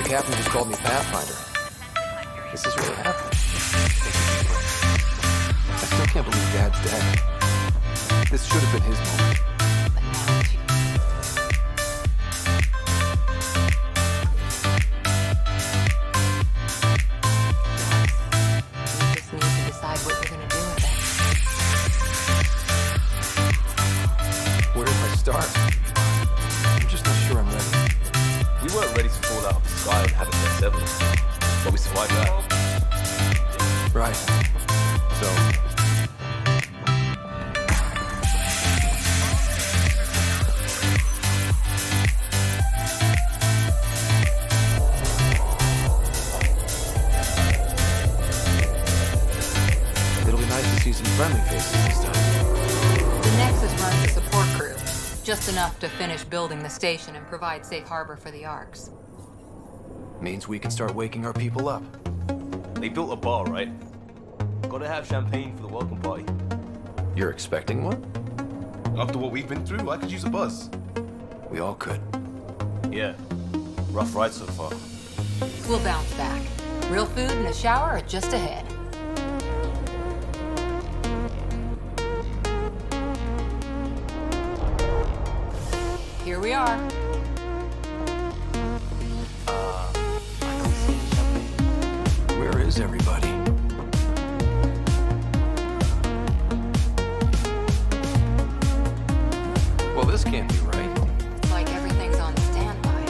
The captain just called me Pathfinder. This is really happening. I still can't believe Dad's dead. This should have been his moment. You just need to decide what you're gonna do with it. Where do I start? I'm just not sure I'm ready. We weren't ready to fall out of the sky and have it get seven, but we survived that. Right. So, it'll be nice to see some friendly faces this time. The Nexus runs a support crew. Just enough to finish building the station and provide safe harbor for the Arks. Means we can start waking our people up. They built a bar, right? Gotta have champagne for the welcome party. You're expecting one? After what we've been through, I could use a buzz. We all could. Yeah. Rough ride so far. We'll bounce back. Real food and a shower are just ahead. Here we are. Where is everybody? Well, this can't be right. It's like everything's on standby.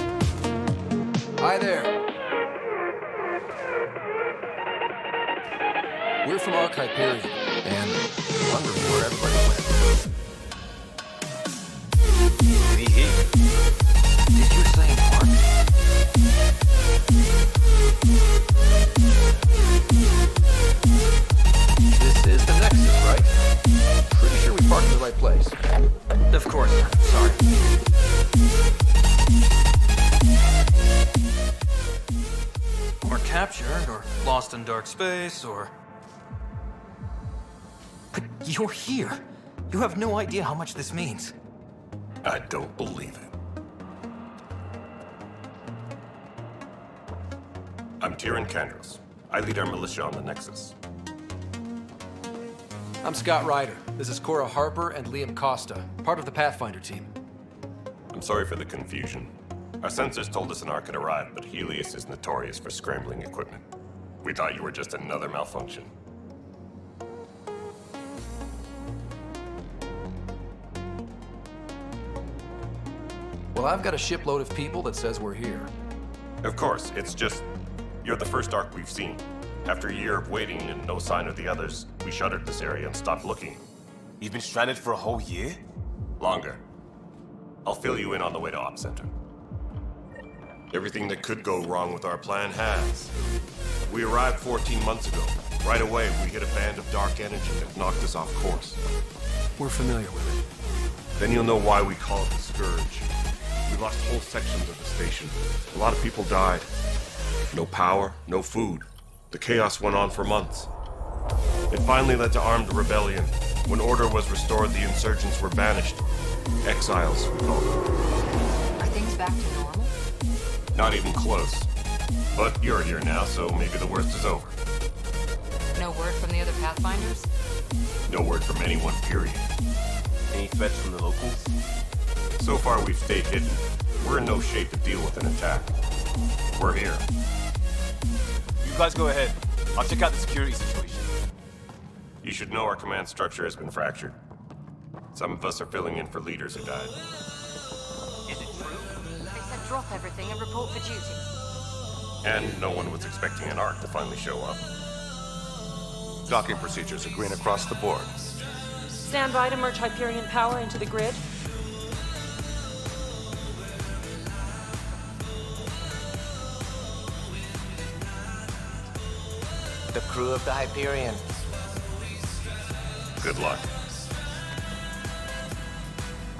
Hi there. We're from Ark Hyperion, and wondering where everybody went. Me here. Did you say Ark? This is the Nexus, right? Pretty sure we parked in the right place. Of course. Sorry. Or captured, or lost in dark space, or... But you're here. You have no idea how much this means. I don't believe it. I'm Tyrion Kandros. I lead our militia on the Nexus. I'm Scott Ryder. This is Cora Harper and Liam Costa, part of the Pathfinder team. I'm sorry for the confusion. Our sensors told us an Ark had arrived, but Helios is notorious for scrambling equipment. We thought you were just another malfunction. Well, I've got a shipload of people that says we're here. Of course, it's just... you're the first Ark we've seen. After a year of waiting and no sign of the others, we shuttered this area and stopped looking. You've been stranded for a whole year? Longer. I'll fill you in on the way to Op Center. Everything that could go wrong with our plan has. We arrived 14 months ago. Right away, we hit a band of dark energy that knocked us off course. We're familiar with it. Then you'll know why we call it the Scourge. We lost whole sections of the station. A lot of people died. No power, no food. The chaos went on for months. It finally led to armed rebellion. When order was restored, the insurgents were banished. Exiles, we call them. Are things back to normal? Not even close. But you're here now, so maybe the worst is over. No word from the other Pathfinders? No word from anyone, period. Any threats from the locals? So far, we've stayed hidden. We're in no shape to deal with an attack. We're here. You guys go ahead. I'll check out the security situation. You should know our command structure has been fractured. Some of us are filling in for leaders who died. Is it true? They said drop everything and report for duty. And no one was expecting an Ark to finally show up. Docking procedures are green across the board. Stand by to merge Hyperion power into the grid. The crew of the Hyperion. Good luck.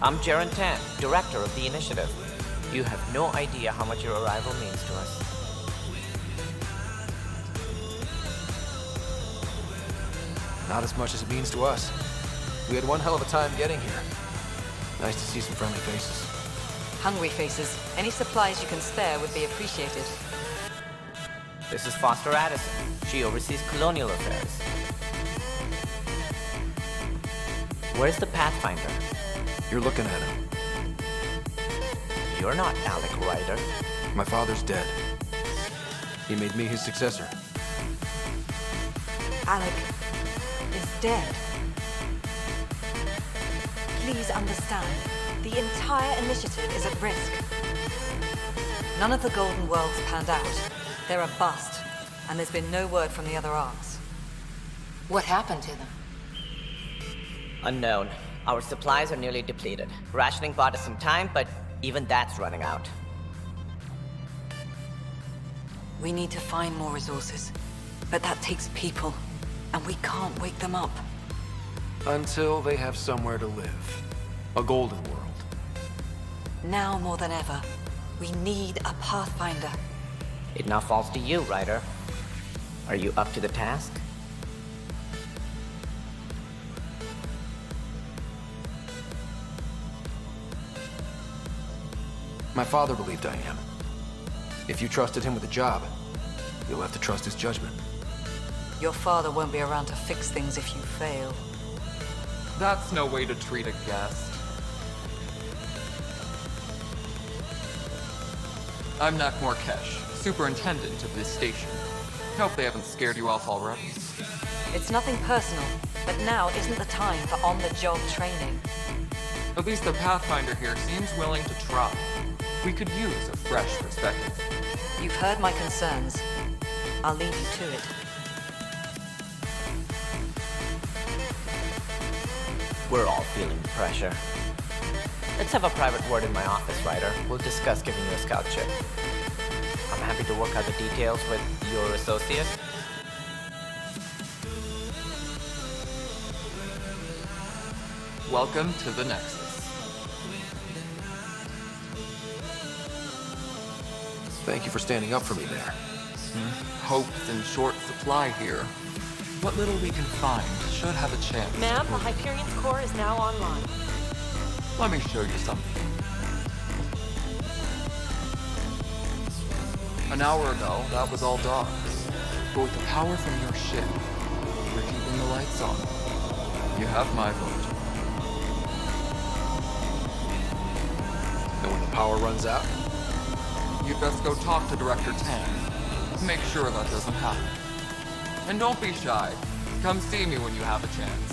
I'm Jaren Tan, director of the initiative. You have no idea how much your arrival means to us. Not as much as it means to us. We had one hell of a time getting here. Nice to see some friendly faces. Hungry faces. Any supplies you can spare would be appreciated. This is Foster Addison. She oversees colonial affairs. Where's the Pathfinder? You're looking at him. You're not Alec Ryder. My father's dead. He made me his successor. Alec is dead. Please understand, the entire initiative is at risk. None of the Golden Worlds panned out. They're a bust, and there's been no word from the other arms. What happened to them? Unknown. Our supplies are nearly depleted. Rationing bought us some time, but even that's running out. We need to find more resources, but that takes people, and we can't wake them up. Until they have somewhere to live. A golden world. Now more than ever, we need a Pathfinder. It now falls to you, Ryder. Are you up to the task? My father believed I am. If you trusted him with a job, you'll have to trust his judgment. Your father won't be around to fix things if you fail. That's no way to treat a guest. I'm Nak Morkesh, superintendent of this station. Hope they haven't scared you off already. It's nothing personal, but now isn't the time for on-the-job training. At least the Pathfinder here seems willing to try. We could use a fresh perspective. You've heard my concerns. I'll leave you to it. We're all feeling the pressure. Let's have a private word in my office, Ryder. We'll discuss giving you a scout ship. I'm happy to work out the details with your associate. Welcome to the Nexus. Thank you for standing up for me there. Hope's in short supply here. What little we can find should have a chance. Ma'am, the Hyperion's core is now online. Let me show you something. An hour ago, that was all dark. But with the power from your ship, you're keeping the lights on. You have my vote. And when the power runs out? You'd best go talk to Director Tang. Make sure that doesn't happen. And don't be shy. Come see me when you have a chance.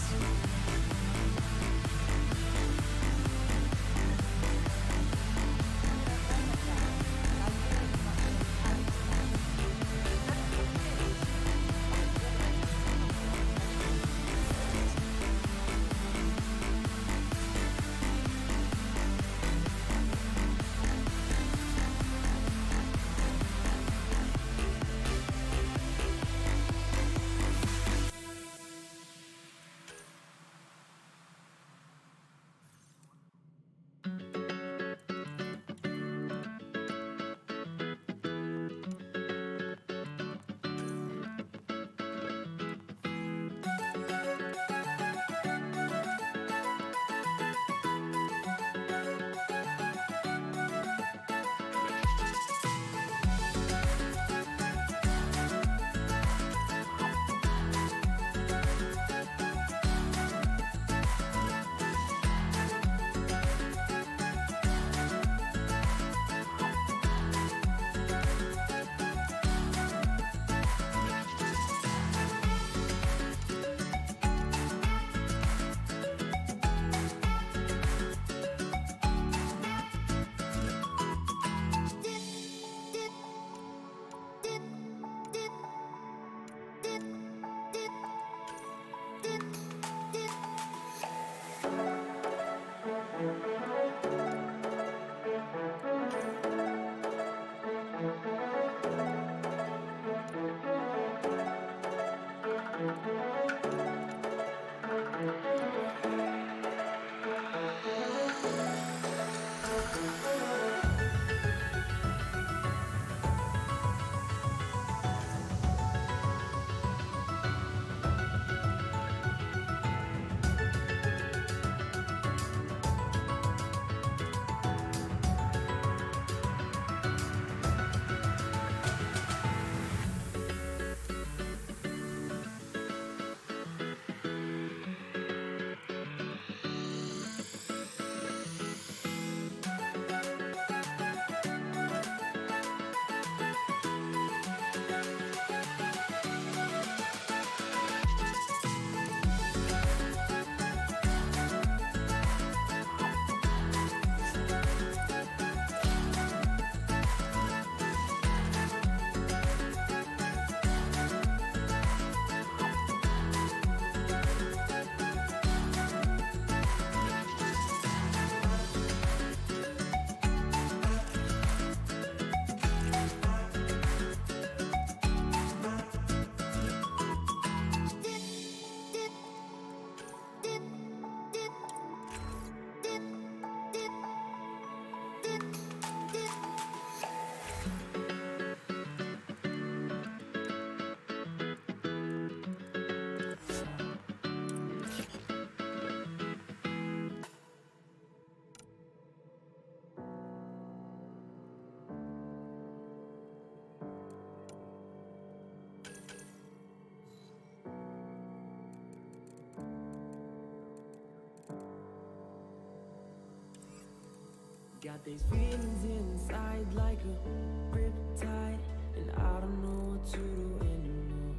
Got these feelings inside like a riptide, and I don't know what to do anymore.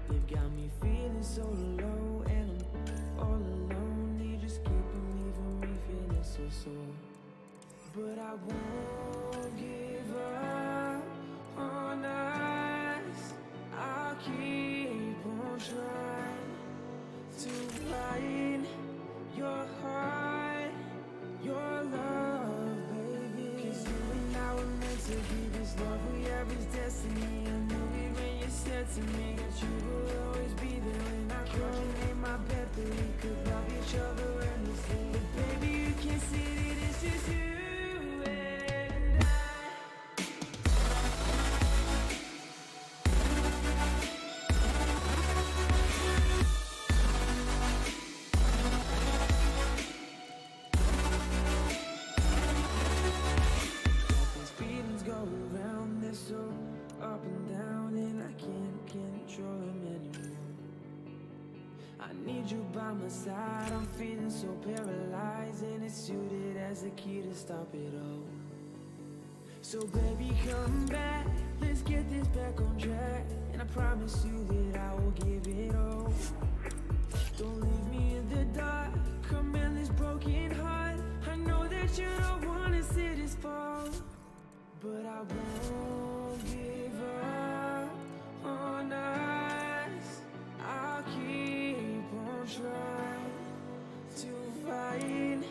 They've got me feeling so low, and I'm all alone. They just keep on leaving me feeling so sore. But I won't give up on us. I'll keep on trying to find your heart, your love, baby. 'Cause you and I were meant to be. This love we have is destiny. I knew it when you said to me that you will always be there. When I called your name, I bet that we could love each other endlessly. But baby, you can't see that it's just you. Side, I'm feeling so paralyzed, and it's suited as a key to stop it all. So baby, come back, let's get this back on track, and I promise you that I will give it all. Don't leave me in the dark, come in this broken heart. I know that you don't wanna see this fall, but I won't give up on us. I'll keep on trying to find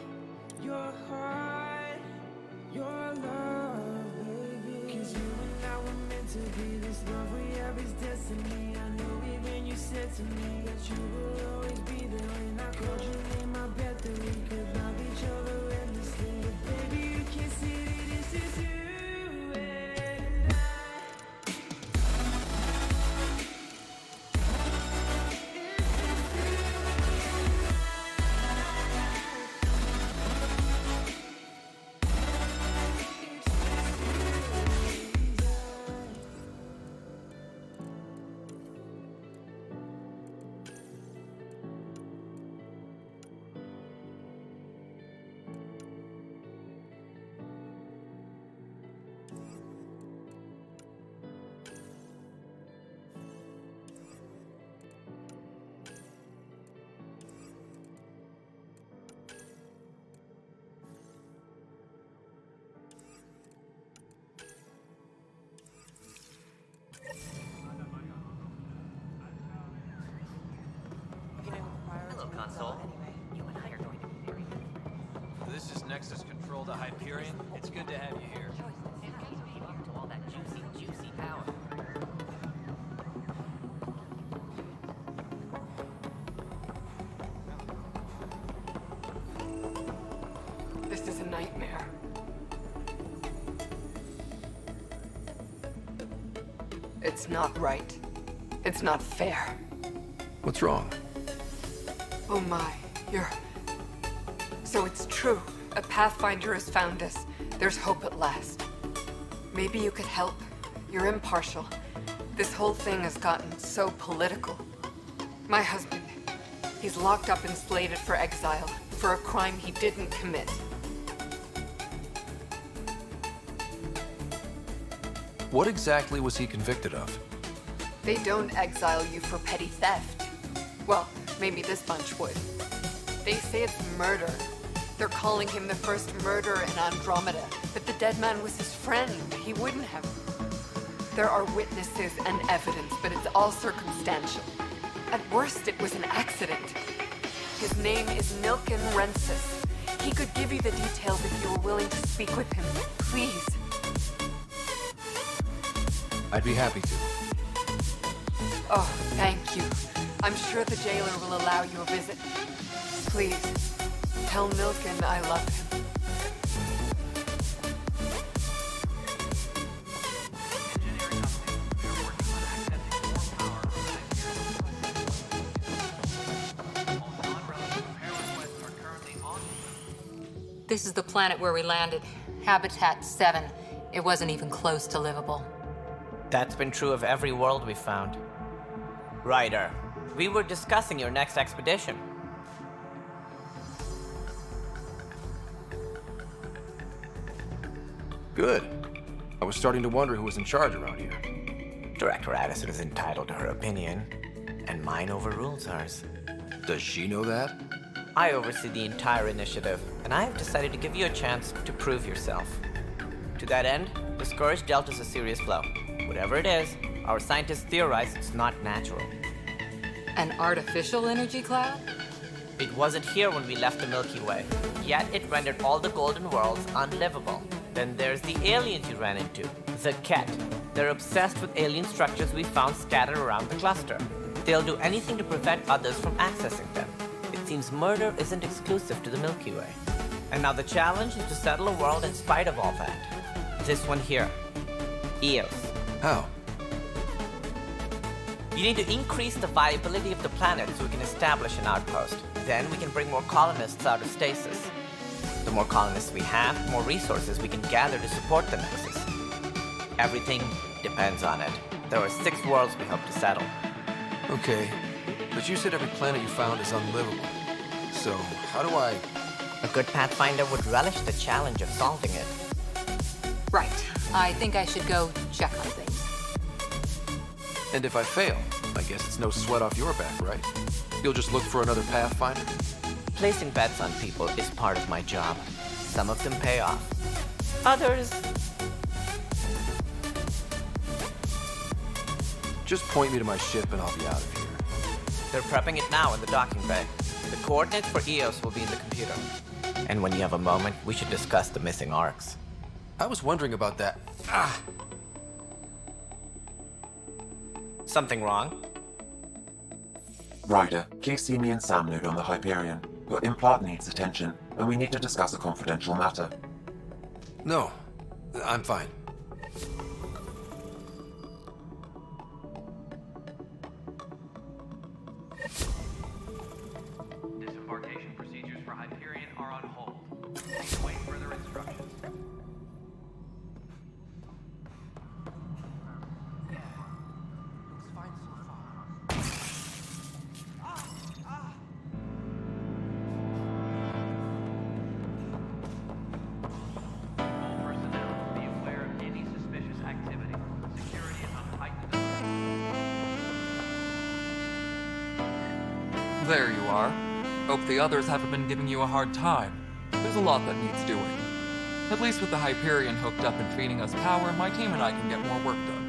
your heart, your love, baby. 'Cause you and I were meant to be. This love we have is destiny. I knew it when you said to me that you will always be there. When I called your name, I bet that we could love each other endlessly. But baby, you can't see that it's just you. Console. You and I are going to be very good. This is Nexus Control to Hyperion. It's good to have you here. It gets me here to all that juicy power. This is a nightmare. It's not right. It's not fair. What's wrong? Oh my, So it's true. A Pathfinder has found us. There's hope at last. Maybe you could help. You're impartial. This whole thing has gotten so political. My husband, he's locked up and slated for exile for a crime he didn't commit. What exactly was he convicted of? They don't exile you for petty theft. Well, maybe this bunch would. They say it's murder. They're calling him the first murderer in Andromeda, but the dead man was his friend. He wouldn't have. There are witnesses and evidence, but it's all circumstantial. At worst, it was an accident. His name is Nilken Rensis. He could give you the details if you were willing to speak with him. Please. I'd be happy to. Oh, thank you. I'm sure the jailer will allow you a visit. Please, tell Nilken I love him. This is the planet where we landed. Habitat 7. It wasn't even close to livable. That's been true of every world we've found. Ryder, we were discussing your next expedition. Good. I was starting to wonder who was in charge around here. Director Addison is entitled to her opinion, and mine overrules hers. Does she know that? I oversee the entire initiative, and I have decided to give you a chance to prove yourself. To that end, the Scourge dealt us a serious blow. Whatever it is, our scientists theorize it's not natural. An artificial energy cloud? It wasn't here when we left the Milky Way, yet it rendered all the golden worlds unlivable. Then there's the aliens you ran into, the Ket. They're obsessed with alien structures we found scattered around the cluster. They'll do anything to prevent others from accessing them. It seems murder isn't exclusive to the Milky Way. And now the challenge is to settle a world in spite of all that. This one here, Eos. How? You need to increase the viability of the planet so we can establish an outpost. Then we can bring more colonists out of stasis. The more colonists we have, the more resources we can gather to support the Nexus. Everything depends on it. There are 6 worlds we hope to settle. Okay, but you said every planet you found is unlivable. So, how do I... A good Pathfinder would relish the challenge of solving it. Right. I think I should go check on things. And if I fail, I guess it's no sweat off your back, right? You'll just look for another Pathfinder? Placing bets on people is part of my job. Some of them pay off. Others... Just point me to my ship and I'll be out of here. They're prepping it now in the docking bay. The coordinates for Eos will be in the computer. And when you have a moment, we should discuss the missing arcs. I was wondering about that. Ah! Something wrong? Ryder, please see me and Sam Node on the Hyperion. Your implant needs attention, and we need to discuss a confidential matter. No, I'm fine. Disembarkation procedures for Hyperion are on hold. Please await further instructions. There you are. Hope the others haven't been giving you a hard time. There's a lot that needs doing. At least with the Hyperion hooked up and feeding us power, my team and I can get more work done.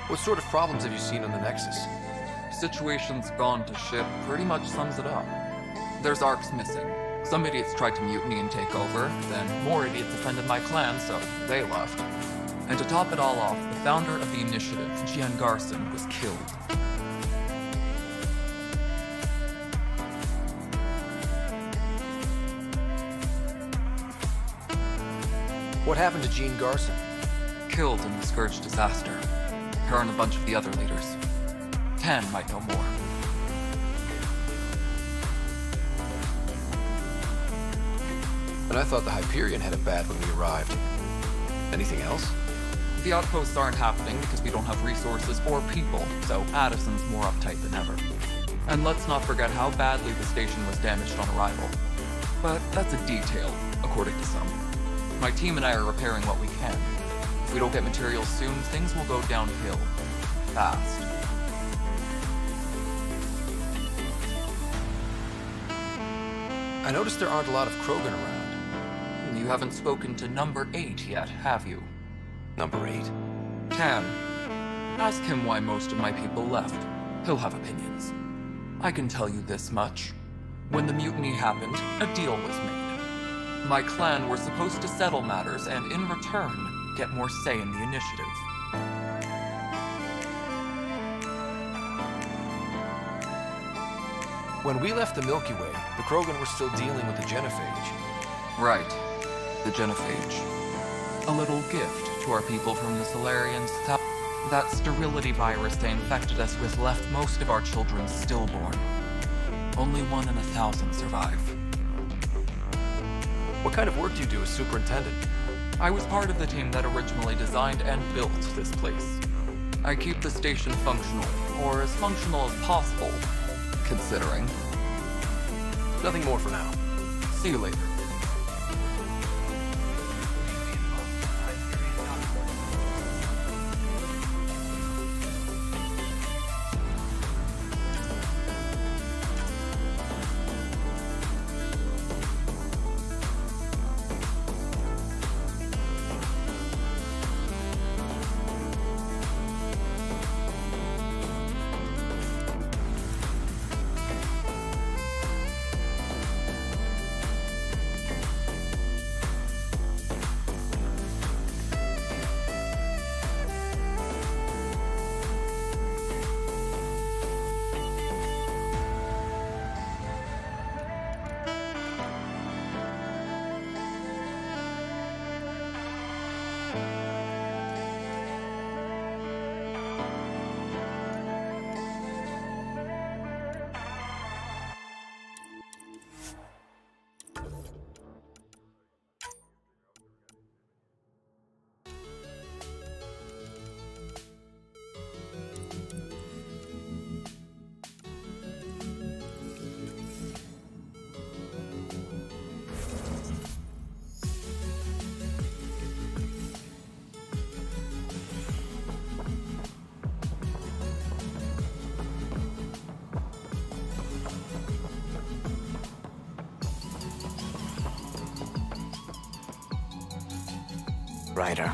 What sort of problems have you seen on the Nexus? Situation's gone to shit pretty much sums it up. There's arcs missing. Some idiots tried to mutiny and take over, then more idiots offended my clan, so they left. And to top it all off, the founder of the initiative, Gian Garson, was killed. What happened to Gene Garson? Killed in the Scourge disaster. Her and a bunch of the other leaders. Tan might know more. And I thought the Hyperion had it bad when we arrived. Anything else? The outposts aren't happening because we don't have resources or people, so Addison's more uptight than ever. And let's not forget how badly the station was damaged on arrival. But that's a detail, according to some. My team and I are repairing what we can. If we don't get materials soon, things will go downhill. Fast. I noticed there aren't a lot of Krogan around. You haven't spoken to number 8 yet, have you? Number 8? Tan. Ask him why most of my people left. He'll have opinions. I can tell you this much. When the mutiny happened, a deal was made. My clan were supposed to settle matters and, in return, get more say in the initiative. When we left the Milky Way, the Krogan were still dealing with the genophage. Right. The genophage. A little gift to our people from the Solarians. That sterility virus they infected us with left most of our children stillborn. Only 1 in 1,000 survive. What kind of work do you do as superintendent? I was part of the team that originally designed and built this place. I keep the station functional, or as functional as possible, considering. Nothing more for now. See you later. Ryder,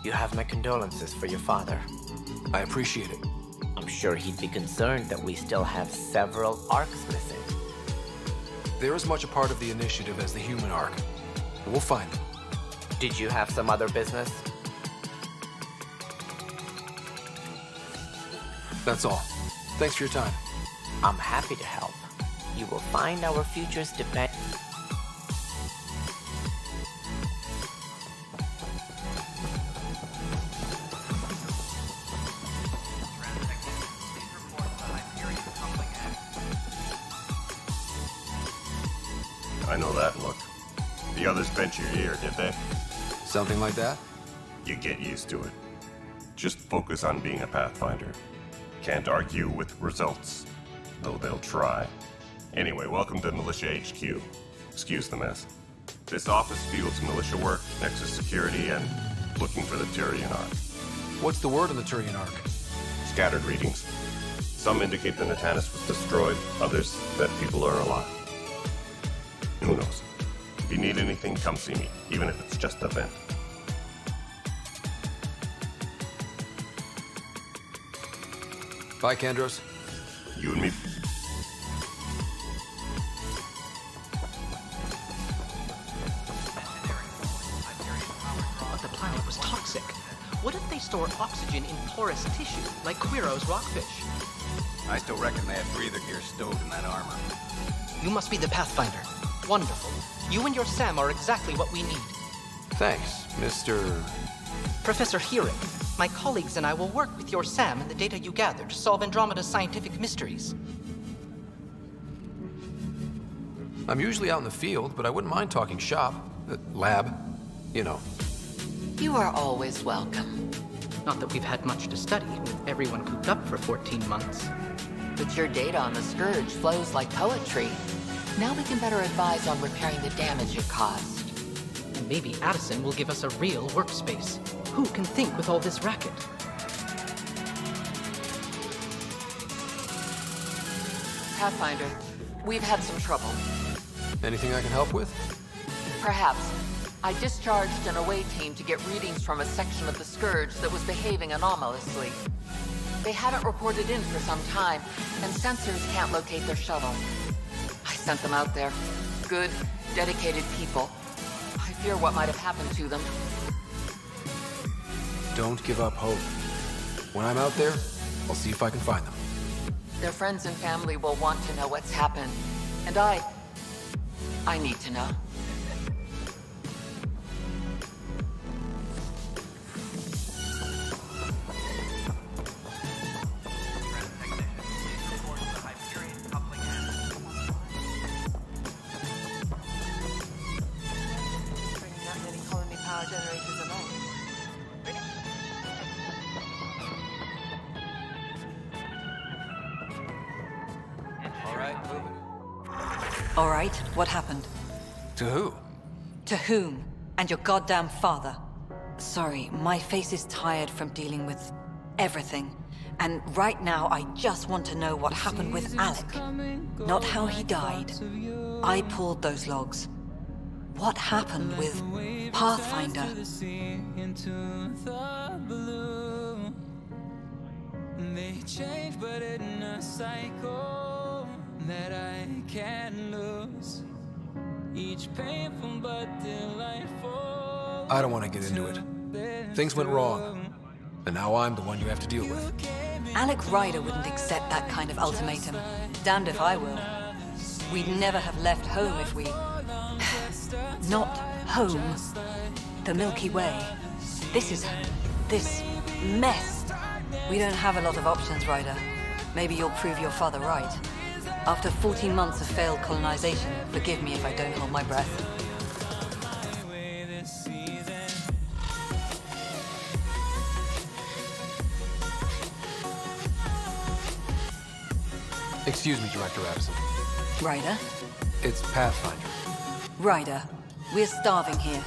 you have my condolences for your father. I appreciate it. I'm sure he'd be concerned that we still have several arcs missing. They're as much a part of the initiative as the human arc. We'll find them. Did you have some other business? That's all. Thanks for your time. I'm happy to help. You will find our futures depend... I know that look. The others bent your ear, did they? Something like that? You get used to it. Just focus on being a Pathfinder. Can't argue with results, though they'll try. Anyway, welcome to Militia HQ. Excuse the mess. This office fields militia work, Nexus security, and looking for the Turian Ark. What's the word on the Turian Ark? Scattered readings. Some indicate the Natanus was destroyed, others that people are alive. Who knows? If you need anything, come see me, even if it's just a vent. Bye, Kandros. You and me. But the planet was toxic. What if they store oxygen in porous tissue, like Quiro's rockfish? I still reckon they have breather gear stowed in that armor. You must be the Pathfinder. Wonderful. You and your Sam are exactly what we need. Thanks, Mr. Professor Heering, my colleagues and I will work with your Sam and the data you gather to solve Andromeda's scientific mysteries. I'm usually out in the field, but I wouldn't mind talking shop. Lab. You know. You are always welcome. Not that we've had much to study, with everyone cooped up for 14 months. But your data on the Scourge flows like poetry. Now we can better advise on repairing the damage it caused. And maybe Addison will give us a real workspace. Who can think with all this racket? Pathfinder, we've had some trouble. Anything I can help with? Perhaps. I discharged an away team to get readings from a section of the Scourge that was behaving anomalously. They haven't reported in for some time, and sensors can't locate their shuttle. I sent them out there. Good, dedicated people. I fear what might have happened to them. Don't give up hope. When I'm out there, I'll see if I can find them. Their friends and family will want to know what's happened. And I need to know. All right, what happened? To who? To whom? And your goddamn father. Sorry, my face is tired from dealing with everything. And right now, I just want to know what happened with Alec. Not how he died. I pulled those logs. What happened with Pathfinder? They change, but in a cycle that I can't lose. Each painful but delightful. I don't want to get into it. Things went wrong, and now I'm the one you have to deal with. Alec Ryder wouldn't accept that kind of ultimatum. Damned if I will. We'd never have left home if we... Not home. The Milky Way. This mess. We don't have a lot of options, Ryder. Maybe you'll prove your father right. After 14 months of failed colonization, forgive me if I don't hold my breath. Excuse me, Director Addison. Ryder? It's Pathfinder. Ryder, we're starving here.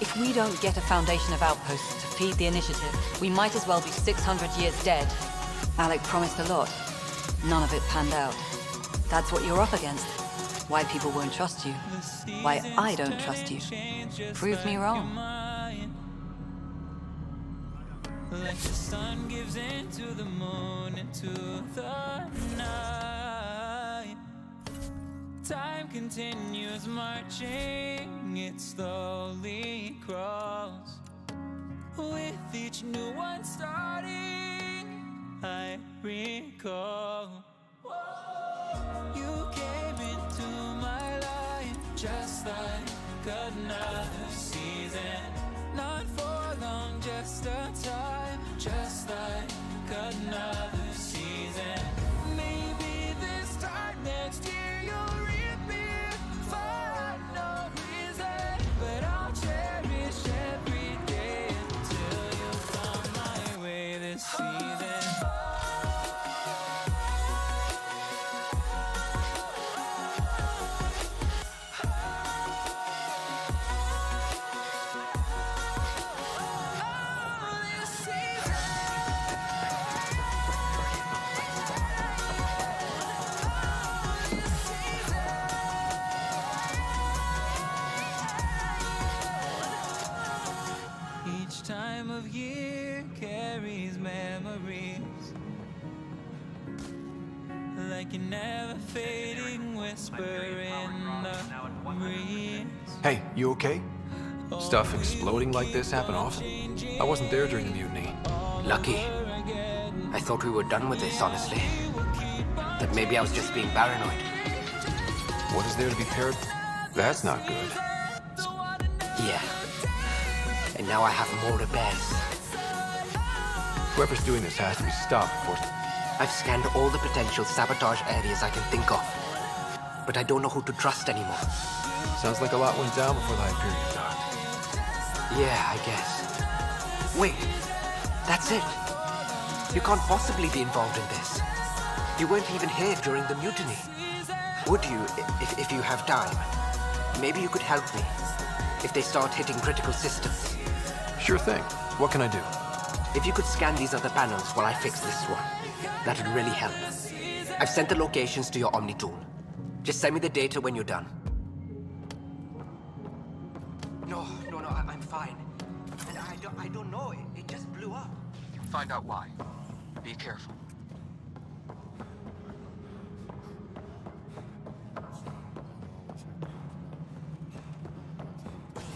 If we don't get a foundation of outposts to feed the initiative, we might as well be 600 years dead. Alec promised a lot. None of it panned out. That's what you're up against. Why people won't trust you. Why I don't trust you. Prove me wrong. Like the sun gives into the moon, into the night. Time continues marching, it slowly crawls. With each new one starting, I recall. You came into my life just like another season. Not for long, just a time, just like another season. Maybe this time next year you'll reappear for no reason. But I'll cherish every day until you come my way this season. Time of year carries memories like a never fading whisper in the breeze. Hey, you okay? Stuff exploding like this happen often? I wasn't there during the mutiny. Lucky. I thought we were done with this, honestly. But maybe I was just being paranoid. What is there to be paranoid? That's not good. Yeah. And now I have more repairs. Whoever's doing this has to be stopped before... I've scanned all the potential sabotage areas I can think of. But I don't know who to trust anymore. Sounds like a lot went down before the Hyperion docked. Yeah, I guess. Wait. That's it. You can't possibly be involved in this. You weren't even here during the mutiny. Would you, if you have time? Maybe you could help me. If they start hitting critical systems. Sure thing. What can I do? If you could scan these other panels while I fix this one, that would really help. I've sent the locations to your Omni tool. Just send me the data when you're done. No, I'm fine. And I don't know, it just blew up. Find out why. Be careful.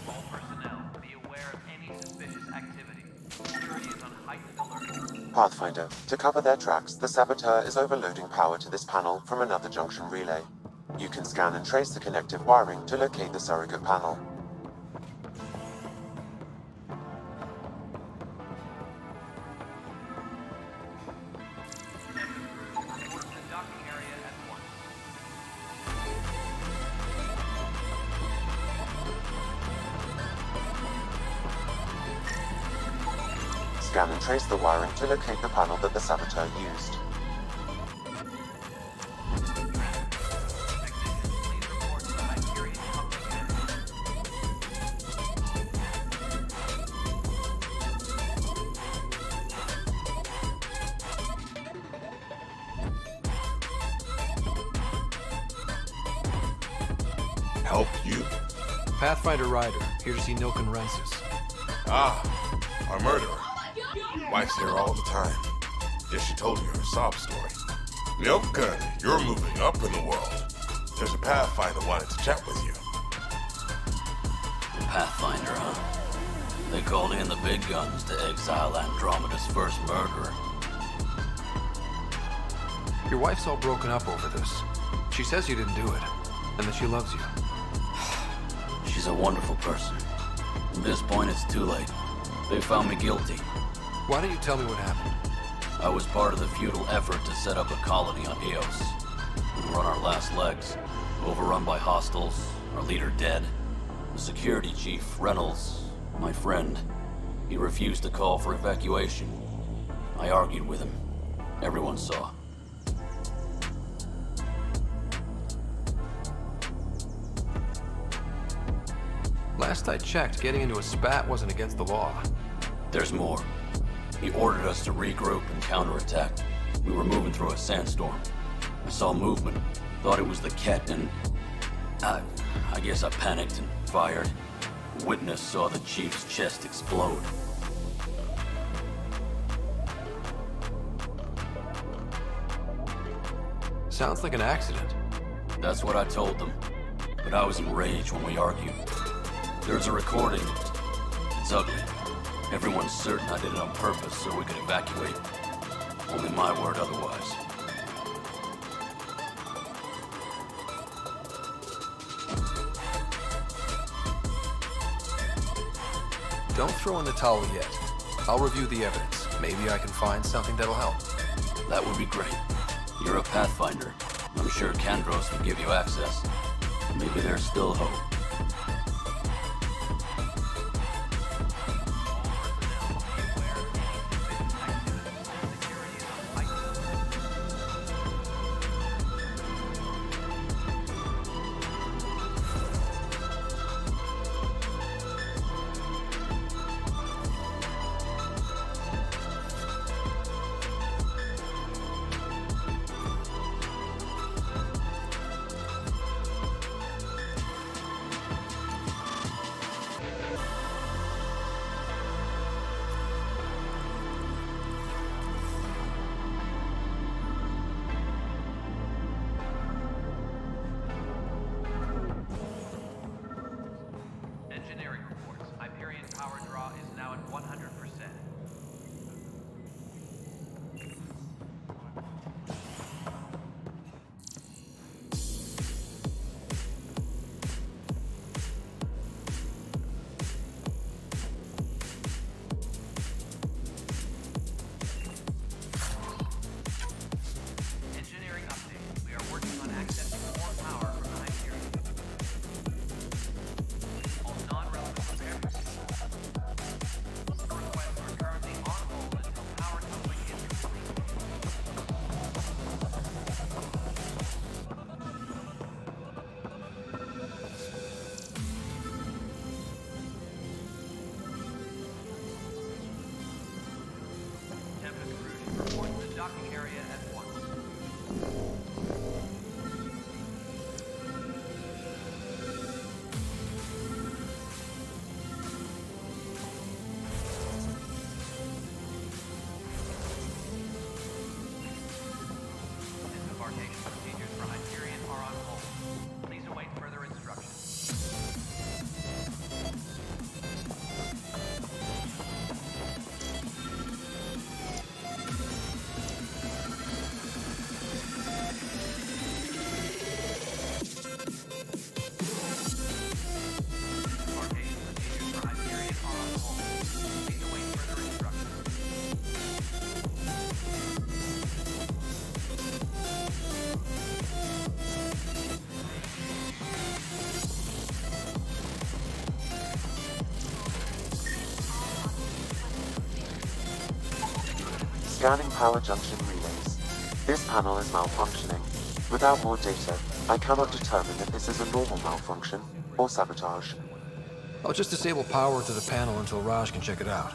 All personnel, be aware of any suspicious activity. Security is on heightened alert. Pathfinder, to cover their tracks, the saboteur is overloading power to this panel from another junction relay. You can scan and trace the connective wiring to locate the surrogate panel. Scan and trace the wiring to locate the panel that the saboteur used. Help you? Pathfinder Ryder, here to see Nilk and Rensis. Ah, our murderer. Wife's here all the time. Guess she told you her sob story. Milka, you're moving up in the world. There's a Pathfinder wanted to chat with you. Pathfinder, huh? They called in the big guns to exile Andromeda's first murderer. Your wife's all broken up over this. She says you didn't do it, and that she loves you. She's a wonderful person. At this point, it's too late. They found me guilty. Why don't you tell me what happened? I was part of the futile effort to set up a colony on Eos. We were on our last legs, overrun by hostiles, our leader dead. The security chief, Reynolds, my friend, he refused to call for evacuation. I argued with him. Everyone saw. Last I checked, getting into a spat wasn't against the law. There's more. He ordered us to regroup and counterattack. We were moving through a sandstorm. I saw movement, thought it was the Ket, and I guess I panicked and fired. Witness saw the chief's chest explode. Sounds like an accident. That's what I told them. But I was enraged when we argued. There's a recording. It's ugly. Everyone's certain I did it on purpose so we could evacuate. Only my word otherwise. Don't throw in the towel yet. I'll review the evidence. Maybe I can find something that'll help. That would be great. You're a Pathfinder. I'm sure Kandros would give you access. Maybe there's still hope. Engineering reports. Hyperion power draw is now at 100%. Engineering update. We are working on accessing more power from the Hyperion. All non-relevant repair procedures. Requests are currently on hold until power coupling is complete. Tempest Cruise report to the docking area at once. Disembarkation procedures for Hyperion are on hold. Please await further instructions. Disembarkation procedures for Hyperion are on hold. Please await further instructions. Scanning power junction relays. This panel is malfunctioning. Without more data, I cannot determine if this is a normal malfunction or sabotage. I'll just disable power to the panel until Raj can check it out.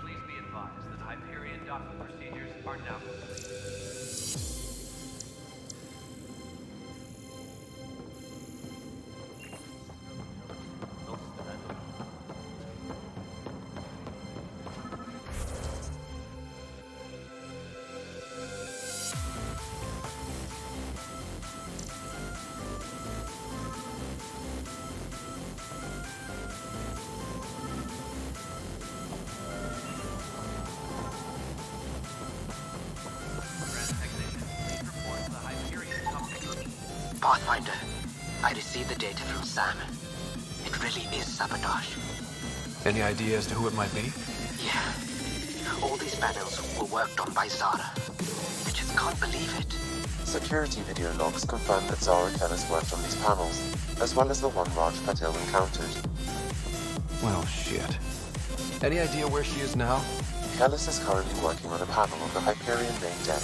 Please be advised that Hyperion docking procedures are now complete. Pathfinder, I received the data from Sam. It really is sabotage. Any idea as to who it might be? Yeah. All these panels were worked on by Zara. I just can't believe it. Security video logs confirm that Zara Kellis worked on these panels, as well as the one Raj Patil encountered. Well, shit. Any idea where she is now? Kellis is currently working on a panel on the Hyperion main deck.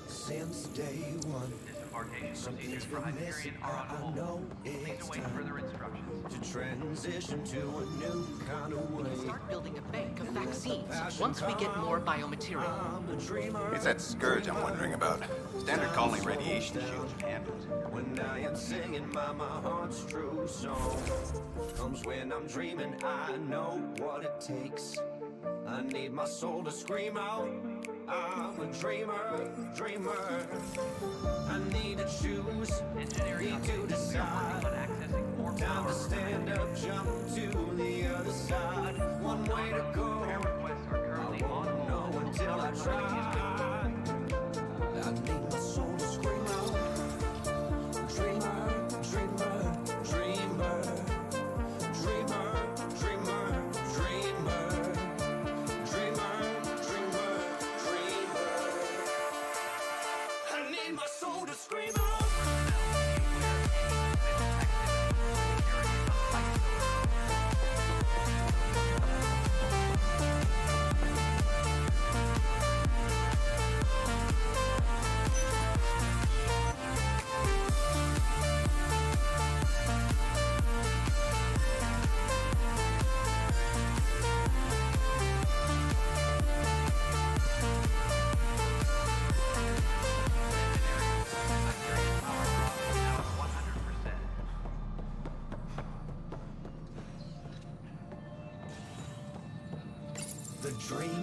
Since day one, something's been missing. I know it's time to transition to a new kind of way. Start building a bank of vaccines once we get more biomaterial. It's that scourge I'm wondering about. Standard colony radiation shields can handle it. When I am singing my heart's true song, comes when I'm dreaming. I know what it takes. I need my soul to scream out. I'm a dreamer, dreamer. I need to choose, need to decide. Time to stand up, jump to the other side. One way to go. I won't know until I try. I need my soul to scream out. Dreamer, dreamer, dreamer. Dreamer, dreamer, dreamer. My soul to scream out.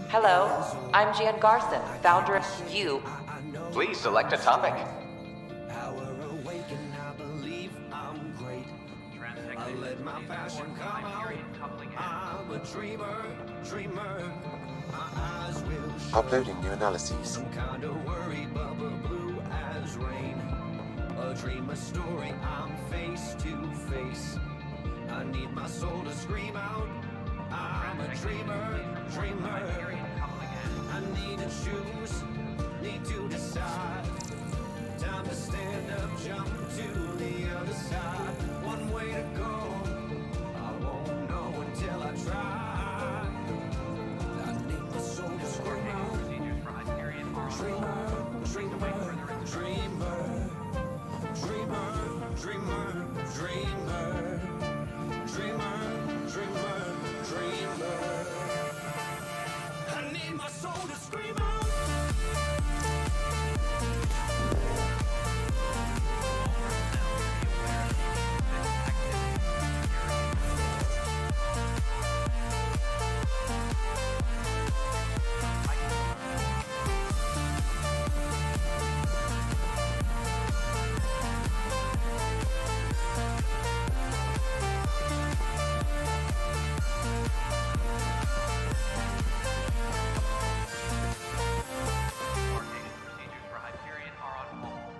Hello, I'm Jan Garson, founder of You. Please select a topic. Power awaken, I believe I'm great. I let my passion come out. I'm a dreamer, dreamer. My eyes will show Uploading new analyses. some kind of worry, bubble blue as rain. A dream, a story, I'm face to face. I need my soul to scream out. I'm a dreamer, dreamer. I need to choose, need to decide. Time to stand up, jump to the other side. One way to go, I won't know until I try. I need my soul to scream out. Dreamer, dreamer, dreamer. Dreamer, dreamer, dreamer. Dreamer, dreamer, dreamer. I need my soul to scream out.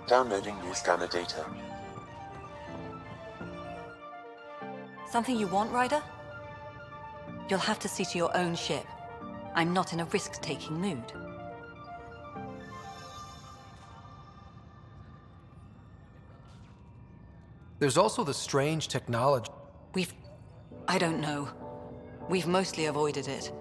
Downloading new scanner data. Something you want, Ryder? You'll have to see to your own ship. I'm not in a risk-taking mood. There's also the strange technology. I don't know. We've mostly avoided it.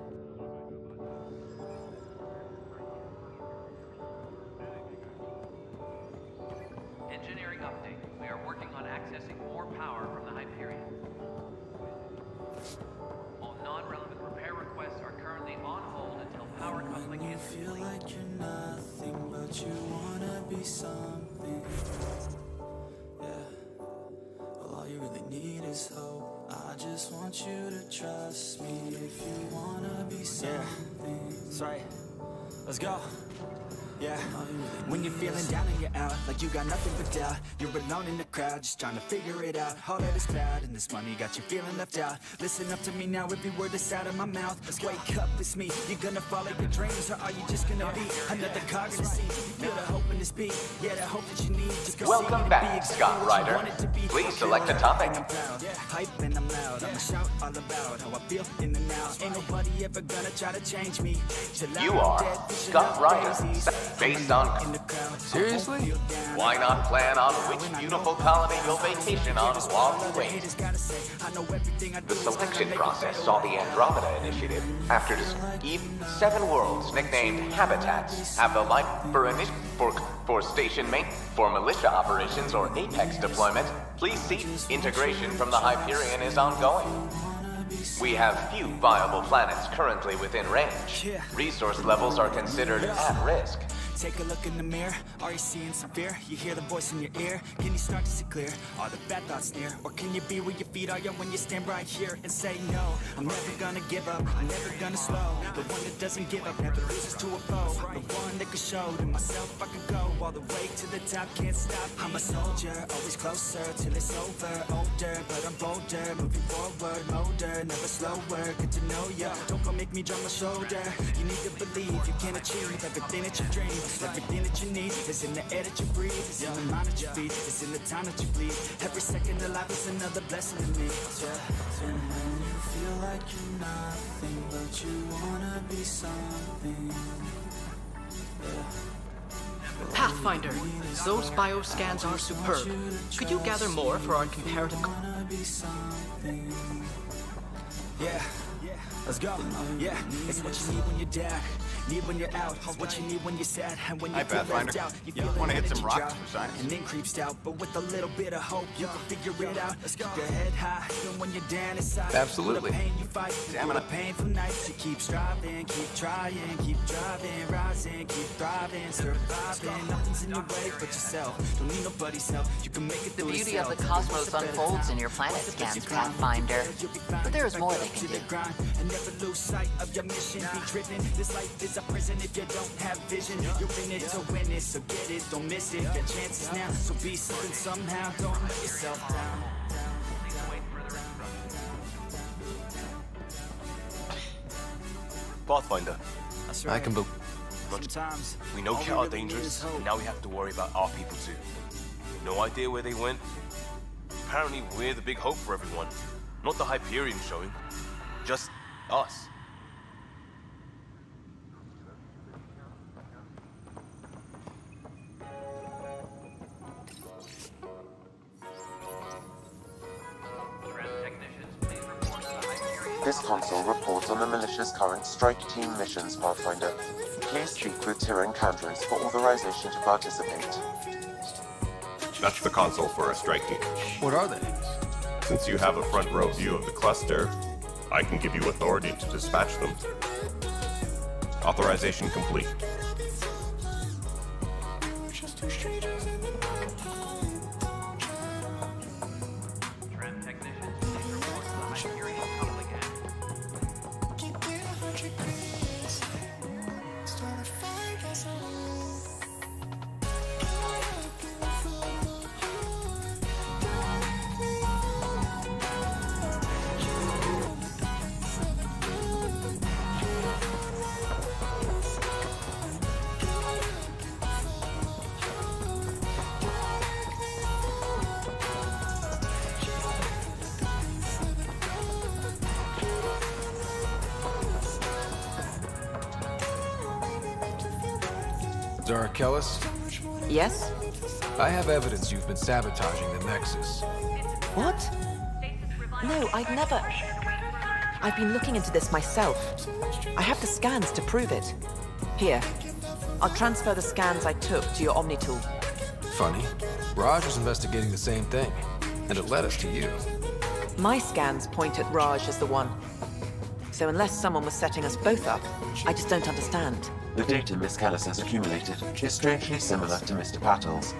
Engineering update. We are working on accessing more power from the Hyperion. All non-relevant repair requests are currently on hold until power coupling is complete. Feel like you're nothing, but you wanna be something. Yeah. Well, all you really need is hope. I just want you to trust me if you wanna be something. Yeah. That's right. Let's go. Yeah, when you're feeling down and you're out, like you got nothing but doubt. You're alone in the crowd, just trying to figure it out. All of this cloud and this money got you feeling left out. Listen up to me now, every word that's out of my mouth. Let's wake up, it's me. You're gonna follow your dreams, or are you just gonna be another cog in the scene? You feel the hope in this beat, yeah, the hope that you need. Just Welcome back, Scott Ryder. Please select a topic. Hype and I'm loud, I'ma shout all about how I feel in the now. Ain't nobody ever gonna try to change me. You are Scott Ryder. Based on... Seriously? Why not plan on which beautiful colony you'll vacation on while you wait? The selection process saw the Andromeda Initiative, after 7 worlds nicknamed Habitats, have the light for station mate, for militia operations or Apex deployment. Please see, integration from the Hyperion is ongoing. We have few viable planets currently within range. Resource levels are considered at risk. Take a look in the mirror, are you seeing some fear? You hear the voice in your ear, can you start to see clear? Are the bad thoughts near? Or can you be where your feet are when you stand right here and say no? I'm never gonna give up, I'm never gonna slow. The one that doesn't give up, never loses to a foe. The one that could show to myself I could go all the way to the top, can't stop. I'm a soldier, always closer till it's over. Older, but I'm bolder, moving forward, motor, never slower. Good to know ya, don't go make me drop my shoulder. You need to believe you can achieve everything that you dream. Everything that you need is in the air that you breathe. It's in the mind that you feed. It's in the time that you bleed. Every second of life is another blessing to me. So when you feel like you're nothing, but you wanna be something. Pathfinder, those bioscans are superb. Could you gather more for our comparative... Yeah, let's go. Yeah, it's what you need when you're down. Need when you're out, what you need when you're sad, and when you feel left out. You feel want to hit some energy rocks drop, for science? and then creeps out. But with a little bit of hope, you can figure it out. Keep your head high, even when you're down inside. Absolutely. The pain you fight, the painful nights. You keep striving, keep trying, keep driving, rising, keep thriving, surviving. Nothing's in your way but yourself. Don't need nobody's help. You can make it The through beauty yourself. of the cosmos unfolds in your planet scans, Pathfinder. But there is more they can do. And never lose sight of your mission. Be driven. This life is a prison if you don't have vision. You're in it to win it, so get it, don't miss it. Got chances now, so be something somehow. Don't let yourself down. Pathfinder. That's I can believe. Sometimes We know all Cat are really need dangerous, is hope. and now we have to worry about our people too. No idea where they went. Apparently we're the big hope for everyone. Not the Hyperion showing. Just us. This console reports on the militia's current strike team missions, Pathfinder. Please speak with Tyrann Candrus for authorization to participate. That's the console for a strike team. What are they? Since you have a front row view of the cluster, I can give you authority to dispatch them. Authorization complete. Zarakelis? Yes? I have evidence you've been sabotaging the Nexus. What? No, I'd never... I've been looking into this myself. I have the scans to prove it. Here, I'll transfer the scans I took to your Omni tool. Funny. Raj was investigating the same thing, and it led us to you. My scans point at Raj as the one. So unless someone was setting us both up, I just don't understand. The data Miss Callis has accumulated is strangely similar to Mr. Pattle's.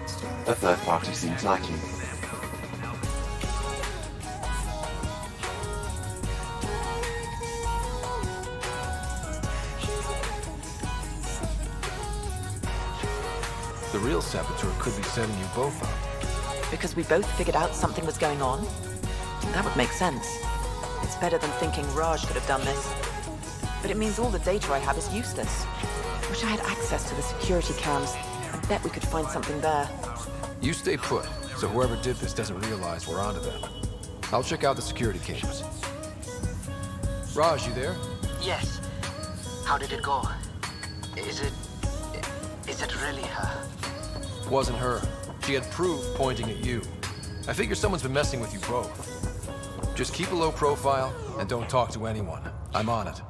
A third party seems likely. The real saboteur could be setting you both up. Because we both figured out something was going on? That would make sense. It's better than thinking Raj could have done this. But it means all the data I have is useless. Wish I had access to the security cams. I bet we could find something there. You stay put, so whoever did this doesn't realize we're onto them. I'll check out the security cams. Raj, you there? Yes. How did it go? Is it really her? Wasn't her. She had proof pointing at you. I figure someone's been messing with you both. Just keep a low profile and don't talk to anyone. I'm on it.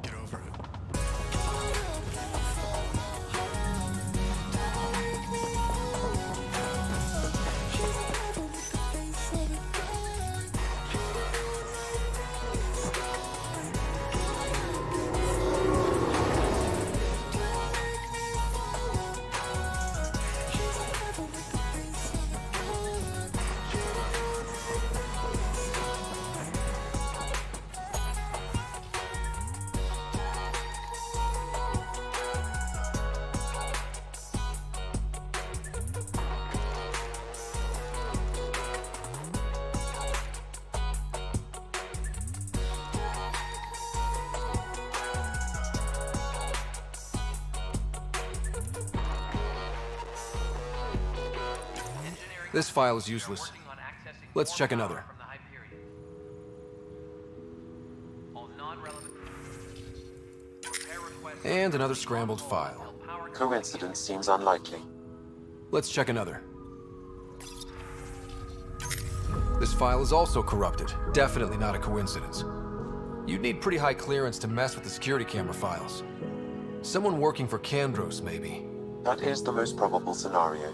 This file is useless. Let's check another. And another scrambled file. Coincidence seems unlikely. Let's check another. This file is also corrupted. Definitely not a coincidence. You'd need pretty high clearance to mess with the security camera files. Someone working for Kandros, maybe. That is the most probable scenario.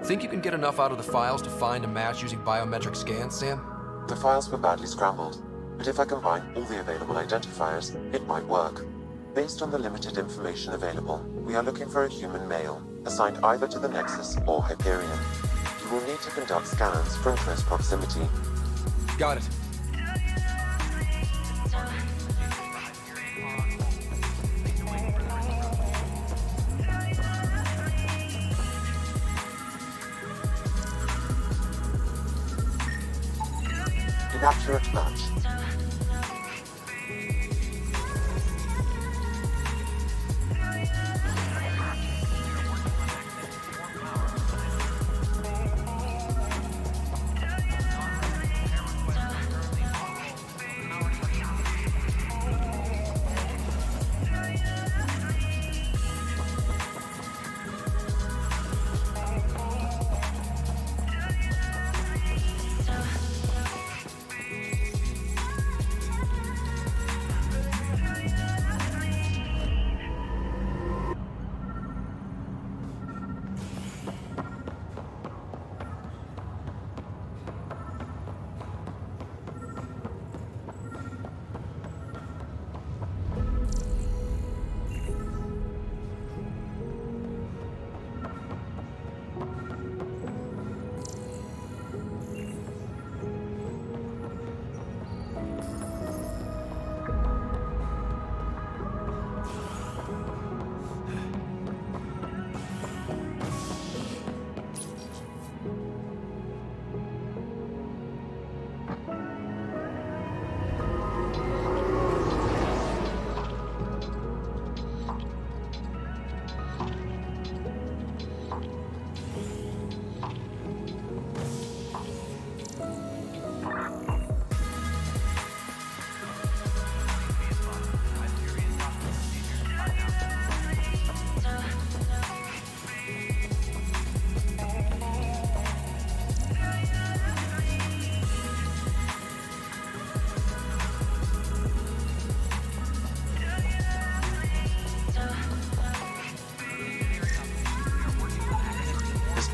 Think you can get enough out of the files to find a match using biometric scans, Sam? The files were badly scrambled, but if I combine all the available identifiers, it might work. Based on the limited information available, we are looking for a human male, assigned either to the Nexus or Hyperion. You will need to conduct scans for close proximity. Got it. Inaccurate match.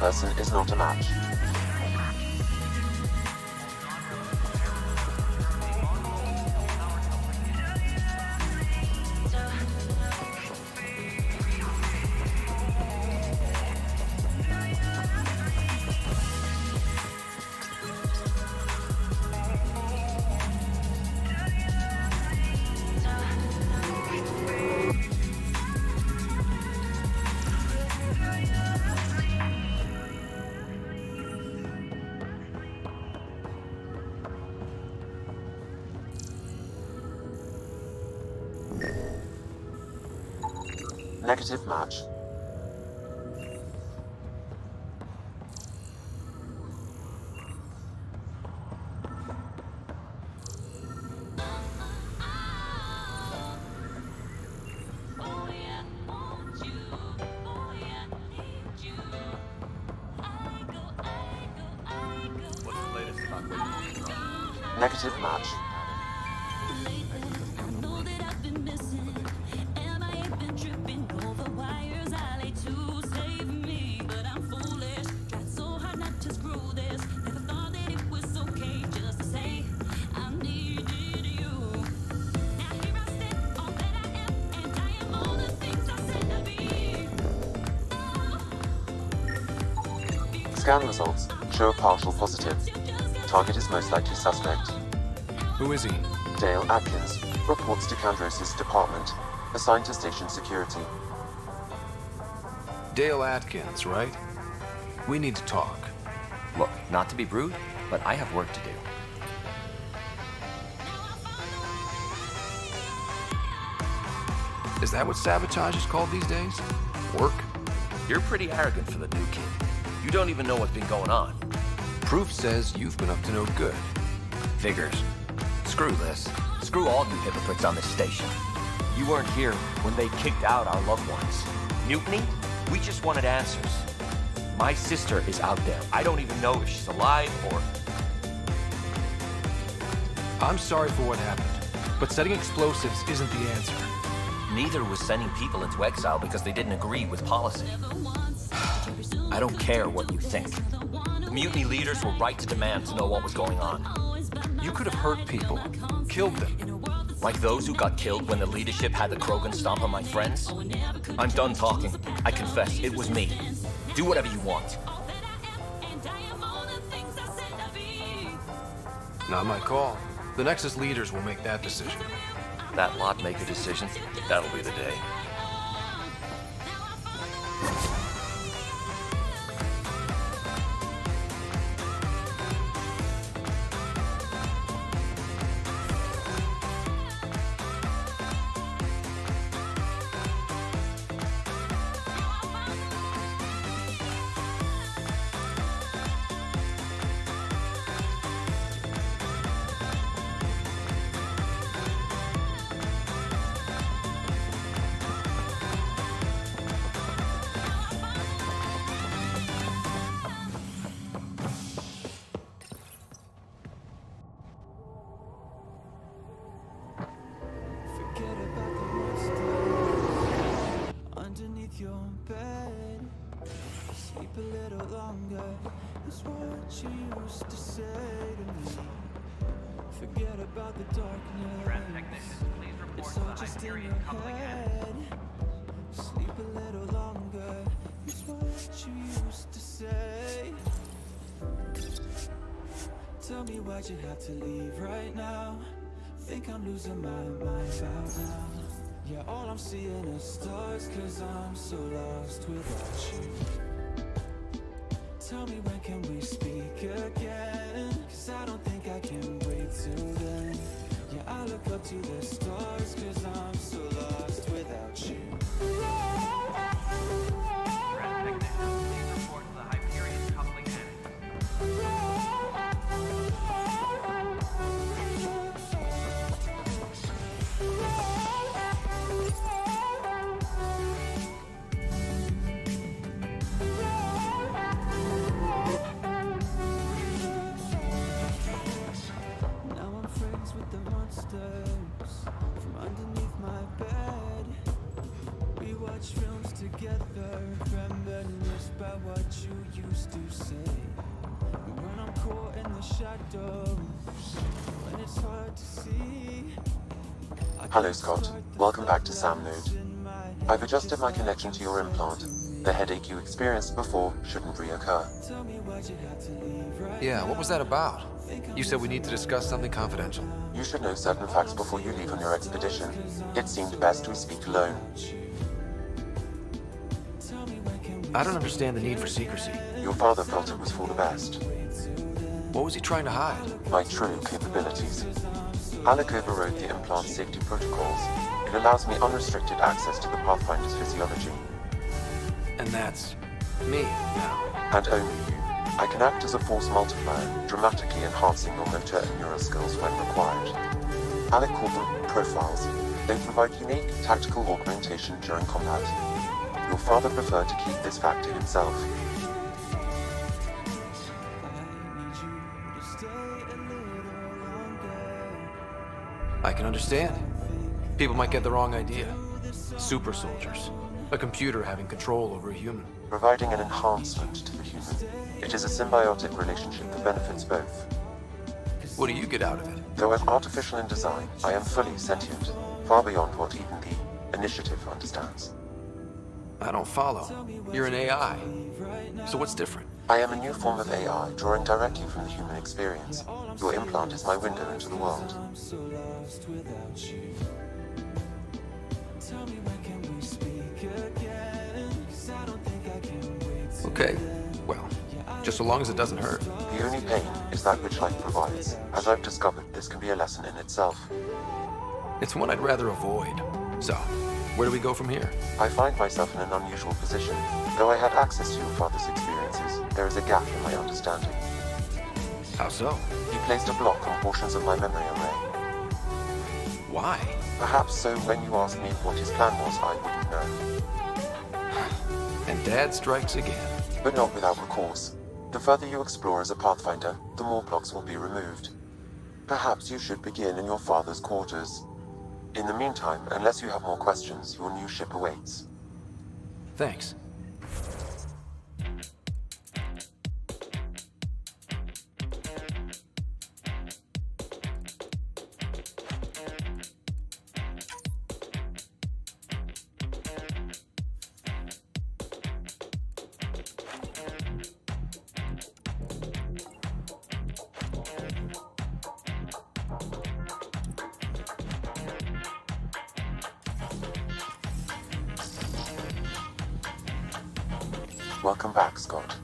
person is not a match. Negative match. What's the latest about this? Negative match. Scan results show a partial positive. Target is most likely suspect. Who is he? Dale Atkins, reports to Kandros' department, assigned to station security. Dale Atkins, right? We need to talk. Look, not to be rude, but I have work to do. Is that what sabotage is called these days? Work? You're pretty arrogant for the new kid. You don't even know what's been going on. Proof says you've been up to no good. Figures. Screw this. Screw all you hypocrites on this station. You weren't here when they kicked out our loved ones. Mutiny? We just wanted answers. My sister is out there. I don't even know if she's alive or... I'm sorry for what happened, but setting explosives isn't the answer. Neither was sending people into exile because they didn't agree with policy. I don't care what you think. The mutiny leaders were right to demand to know what was going on. You could have hurt people, killed them. Like those who got killed when the leadership had the Krogan stomp on my friends? I'm done talking. I confess, it was me. Do whatever you want. Not my call. The Nexus leaders will make that decision. That lot make a decision? That'll be the day. Tell me why'd you have to leave right now? Think I'm losing my mind about now. Yeah, all I'm seeing is stars, cause I'm so lost without you. Tell me when can we speak again? Cause I don't think I can wait till then. Yeah, I look up to the stars, cause I'm so lost without you. about what you used to say. And when I'm caught in the shadows, when it's hard to see. Hello, Scott. Welcome back to Sam Node. I've adjusted my connection to your implant. The headache you experienced before shouldn't reoccur. Yeah, what was that about? You said we need to discuss something confidential. You should know certain facts before you leave on your expedition. It seemed best we speak alone. I don't understand the need for secrecy. Your father felt it was for the best. What was he trying to hide? My true capabilities. Alec overrode the implant safety protocols. It allows me unrestricted access to the Pathfinder's physiology. And that's me now. And only you. I can act as a force multiplier, dramatically enhancing your motor and neural skills when required. Alec called them profiles. They provide unique tactical augmentation during combat. Your father preferred to keep this fact to himself. I can understand. People might get the wrong idea. Super soldiers. A computer having control over a human. Providing an enhancement to the human. It is a symbiotic relationship that benefits both. What do you get out of it? Though I'm artificial in design, I am fully sentient, far beyond what even the Initiative understands. I don't follow. You're an AI. So what's different? I am a new form of AI, drawing directly from the human experience. Your implant is my window into the world. Okay, well, just so long as it doesn't hurt. The only pain is that which life provides. As I've discovered, this can be a lesson in itself. It's one I'd rather avoid. So, where do we go from here? I find myself in an unusual position. Though I had access to your father's experiences, there is a gap in my understanding. How so? He placed a block on portions of my memory array. Why? Perhaps so when you asked me what his plan was, I wouldn't know. And Dad strikes again. But not without recourse. The further you explore as a Pathfinder, the more blocks will be removed. Perhaps you should begin in your father's quarters. In the meantime, unless you have more questions, your new ship awaits. Thanks. Welcome back, Scott.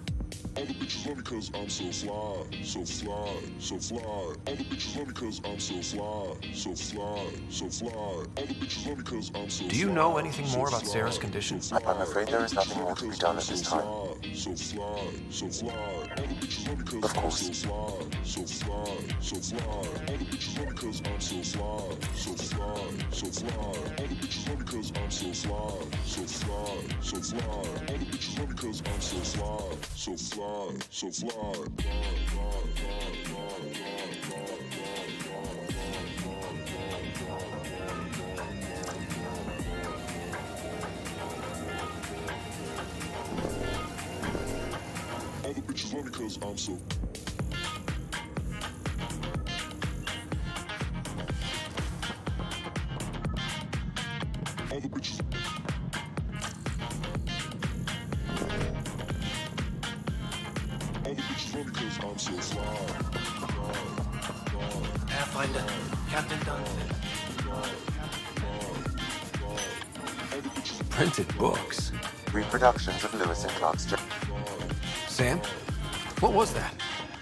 All the bitches only cause I'm so fly, so fly, so fly. All the bitches only cause I'm so fly, so fly, so fly. All the bitches only cause I'm so fly. Do you know anything more about Sarah's condition? I'm afraid there is nothing more to be done at this time. So fly, so fly. All the bitches only cause Of course. I'm so fly, so fly, so fly. All the bitches only cause I'm so fly, so fly, so fly. All the bitches only cause I'm so fly, so fly, so fly. All the bitches only cause I'm so fly, so fly, so fly. All the bitches only cause I'm so. All the bitches. All the bitches only cause I'm so fly. Pathfinder, Captain Duncan. Printed books. Reproductions of Lewis and Clark's journal. Sam? What was that?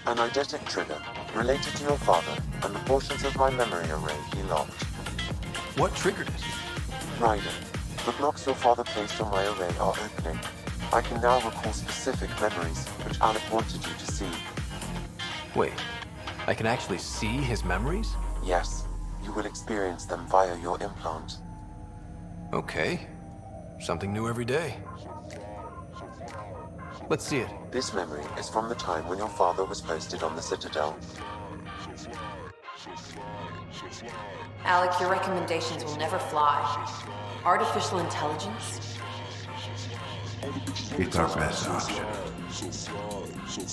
An eidetic trigger, related to your father, and the portions of my memory array he locked. What triggered it? Ryder, the blocks your father placed on my array are opening. I can now recall specific memories, which Alec wanted you to see. Wait, I can actually see his memories? Yes, you will experience them via your implant. Okay. Something new every day. Let's see it. This memory is from the time when your father was posted on the Citadel. Alec, your recommendations will never fly. Artificial intelligence? It's our best option.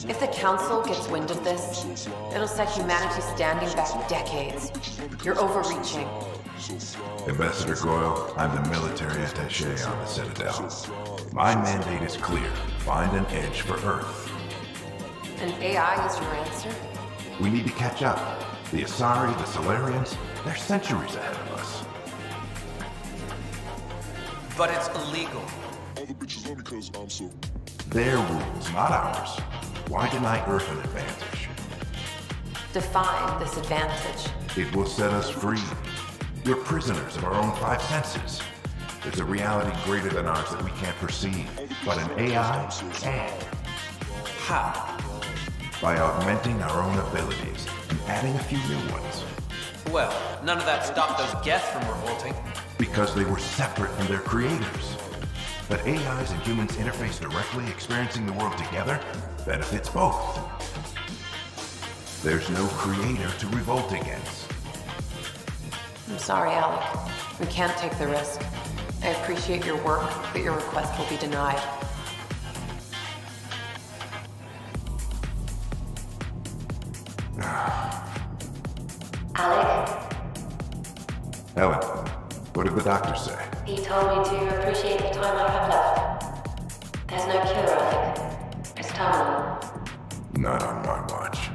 If the Council gets wind of this, it'll set humanity standing back decades. You're overreaching. Ambassador Goyle, I'm the military attaché on the Citadel. My mandate is clear. Find an edge for Earth. And AI is your answer? We need to catch up. The Asari, the Solarians, they're centuries ahead of us. But it's illegal. Their rules, not ours. Why deny Earth an advantage? Define this advantage. It will set us free. We're prisoners of our own five senses. There's a reality greater than ours that we can't perceive, but an AI can. How? By augmenting our own abilities and adding a few new ones. Well, none of that stopped those guests from revolting. Because they were separate from their creators. But AIs and humans interface directly, experiencing the world together benefits both. There's no creator to revolt against. I'm sorry, Alec. We can't take the risk. I appreciate your work, but your request will be denied. Alec? Ellen, what did the doctor say? He told me to appreciate the time I have left. There's no cure, Alec. It's terminal. Not on my watch.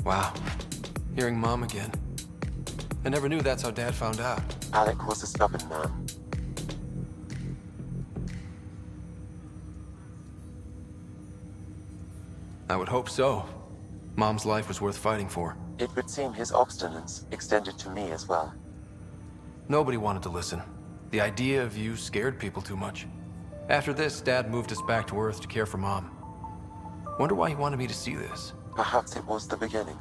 Wow. Hearing Mom again. I never knew that's how Dad found out. Alec was a stubborn man. I would hope so. Mom's life was worth fighting for. It would seem his obstinance extended to me as well. Nobody wanted to listen. The idea of you scared people too much. After this, Dad moved us back to Earth to care for Mom. Wonder why he wanted me to see this. Perhaps it was the beginning.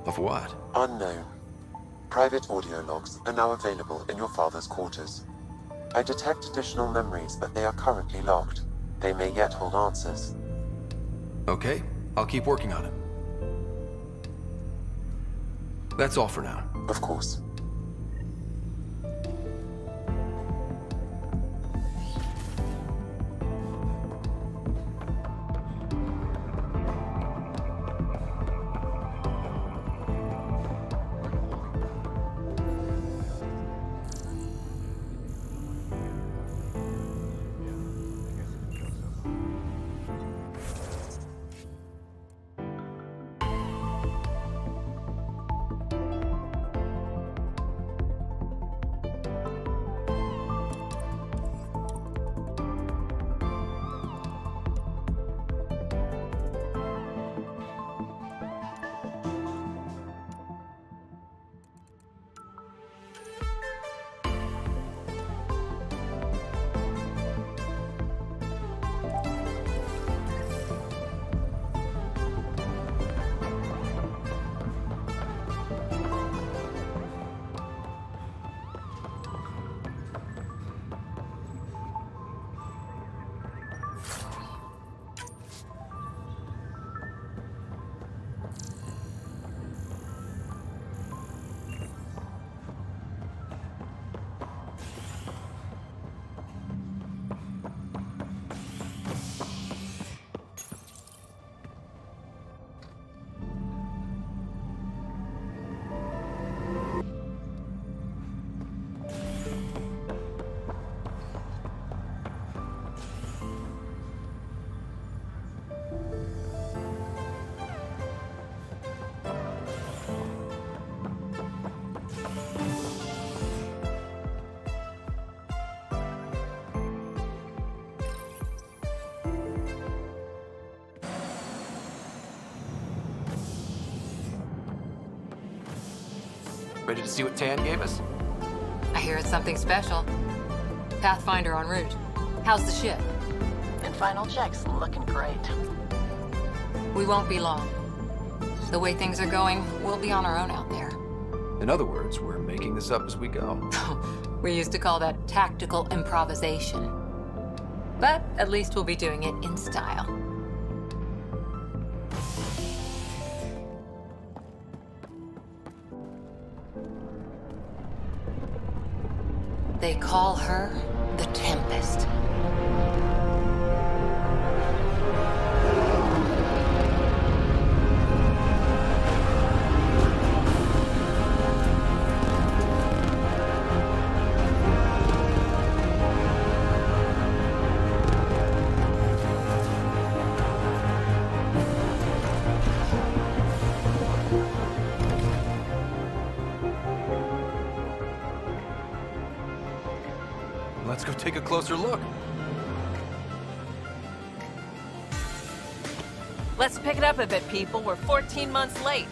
Of what? Unknown. Private audio logs are now available in your father's quarters. I detect additional memories, but they are currently locked. They may yet hold answers. Okay, I'll keep working on it. That's all for now. Of course. Ready to see what Tan gave us? I hear it's something special. Pathfinder en route. How's the ship? And final checks looking great. We won't be long. The way things are going, we'll be on our own out there. In other words, we're making this up as we go. We used to call that tactical improvisation. But at least we'll be doing it in style. They call her the Tempest. Let's go take a closer look. Let's pick it up a bit, people. We're 14 months late.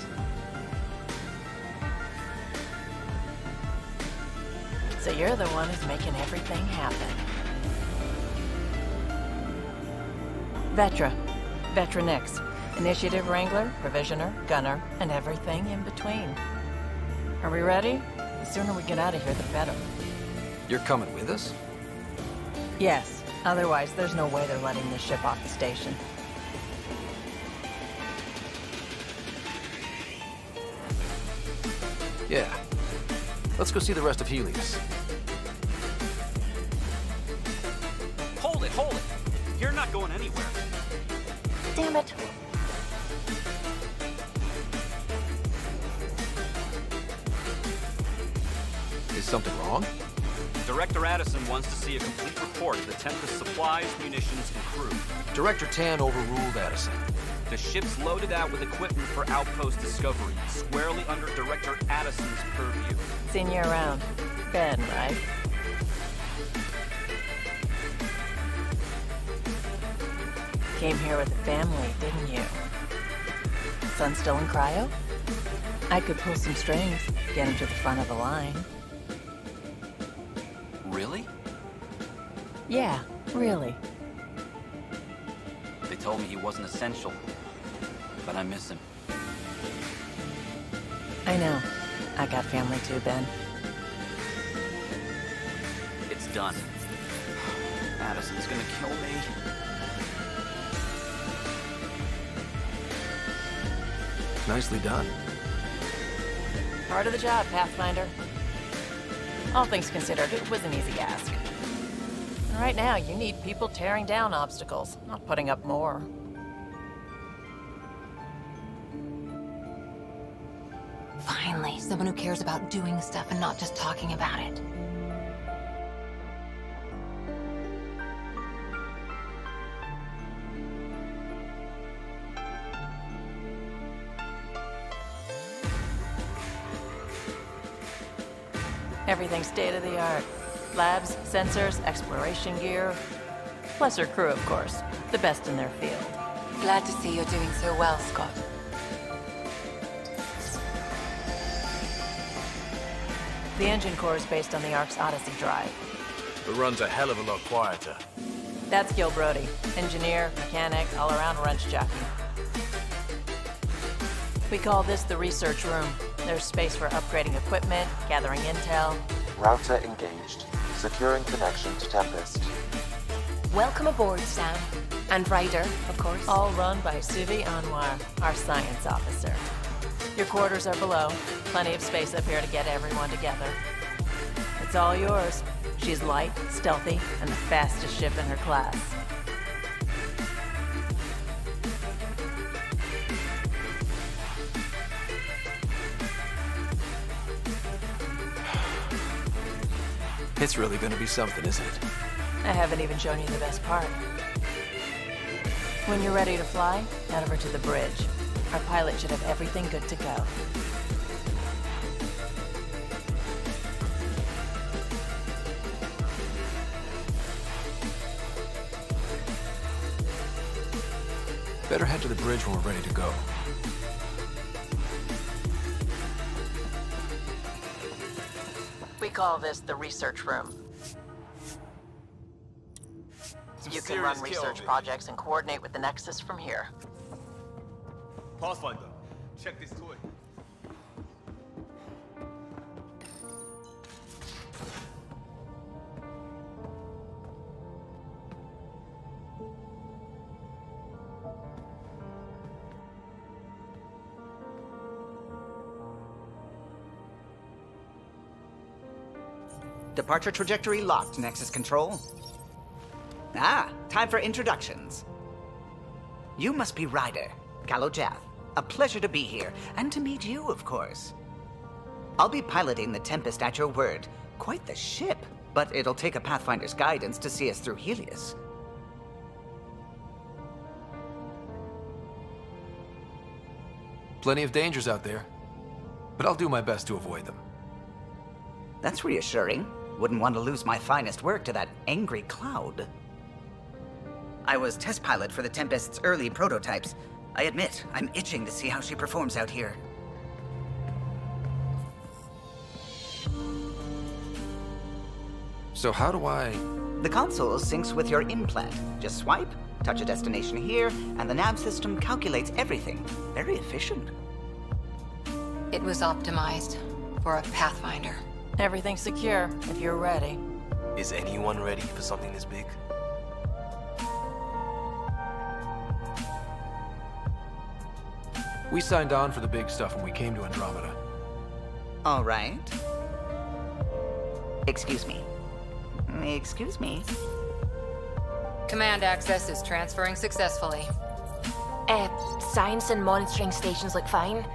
So you're the one who's making everything happen. Vetra. Vetra Nix. Initiative Wrangler, Provisioner, Gunner, and everything in between. Are we ready? The sooner we get out of here, the better. You're coming with us? Yes. Otherwise, there's no way they're letting this ship off the station. Yeah. Let's go see the rest of Helios. Hold it, hold it! You're not going anywhere. Damn it. Is something wrong? Director Addison wants to see a complete report of the Tempest supplies, munitions, and crew. Director Tan overruled Addison. The ship's loaded out with equipment for outpost discovery, squarely under Director Addison's purview. Seen you around. Ben, right? Came here with the family, didn't you? Son still in cryo? I could pull some strings, get him to the front of the line. Really? Yeah, really. They told me he wasn't essential, but I miss him. I know. I got family too, Ben. It's done. Addison's gonna kill me. Nicely done. Part of the job, Pathfinder. All things considered, it was an easy ask. And right now, you need people tearing down obstacles, not putting up more. Finally, someone who cares about doing stuff and not just talking about it. Everything's state-of-the-art. Labs, sensors, exploration gear. Plus her crew, of course. The best in their field. Glad to see you're doing so well, Scott. The engine core is based on the Ark's Odyssey drive. But runs a hell of a lot quieter. That's Gil Brody. Engineer, mechanic, all-around wrench jockey. We call this the research room. There's space for upgrading equipment, gathering intel. Router engaged. Securing connection to Tempest. Welcome aboard, Sam. And Ryder, of course. All run by Suvi Anwar, our science officer. Your quarters are below. Plenty of space up here to get everyone together. It's all yours. She's light, stealthy, and the fastest ship in her class. It's really gonna be something, isn't it? I haven't even shown you the best part. When you're ready to fly, head over to the bridge. Our pilot should have everything good to go. Better head to the bridge when we're ready to go. We call this the research room. You can run research projects and coordinate with the Nexus from here. Pathfinder, check this toy. Departure trajectory locked, Nexus Control. Ah, time for introductions. You must be Ryder, Callow Jath. A pleasure to be here, and to meet you, of course. I'll be piloting the Tempest at your word. Quite the ship, but it'll take a Pathfinder's guidance to see us through Helios. Plenty of dangers out there, but I'll do my best to avoid them. That's reassuring. Wouldn't want to lose my finest work to that angry cloud. I was test pilot for the Tempest's early prototypes. I admit, I'm itching to see how she performs out here. So how do I... The console syncs with your implant. Just swipe, touch a destination here, and the nav system calculates everything. Very efficient. It was optimized for a Pathfinder. Everything's secure, if you're ready. Is anyone ready for something this big? We signed on for the big stuff when we came to Andromeda. All right. Excuse me. Excuse me. Command access is transferring successfully. Science and monitoring stations look fine.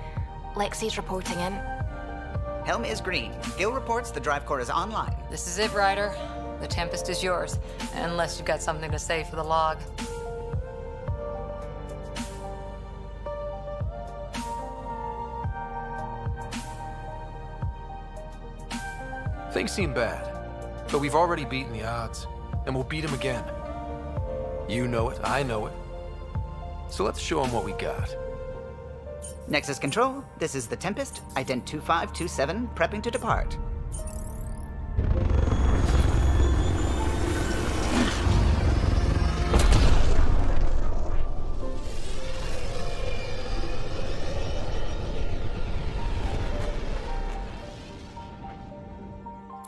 Lexi's reporting in. Helm is green. Gil reports the drive core is online. This is it, Ryder. The Tempest is yours, unless you've got something to say for the log. Things seem bad, but we've already beaten the odds, and we'll beat them again. You know it, I know it. So let's show them what we got. Nexus Control, this is the Tempest, ident 2527, prepping to depart.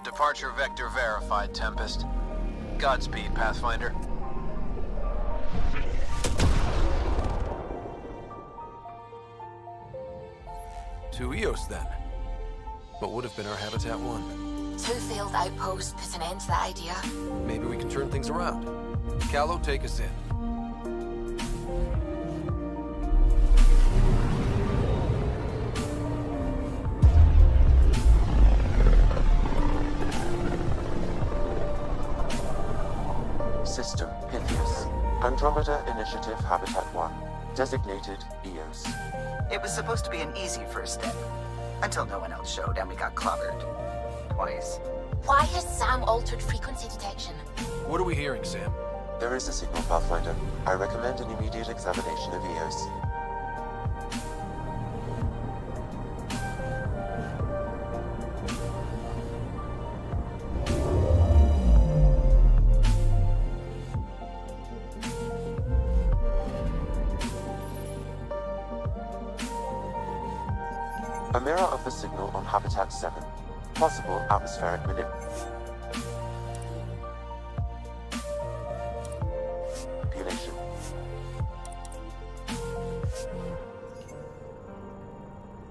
Departure vector verified, Tempest. Godspeed, Pathfinder. To Eos, then. What would have been our Habitat 1? 2 failed outposts put an end to that idea. Maybe we can turn things around. Callow, take us in. System Helios. Andromeda Initiative Habitat 1. Designated Eos. It was supposed to be an easy first step, until no one else showed and we got clobbered. Twice. Why has Sam altered frequency detection? What are we hearing, Sam? There is a signal, Pathfinder. I recommend an immediate examination of Eos. A mirror of the signal on Habitat 7. Possible atmospheric manipulation.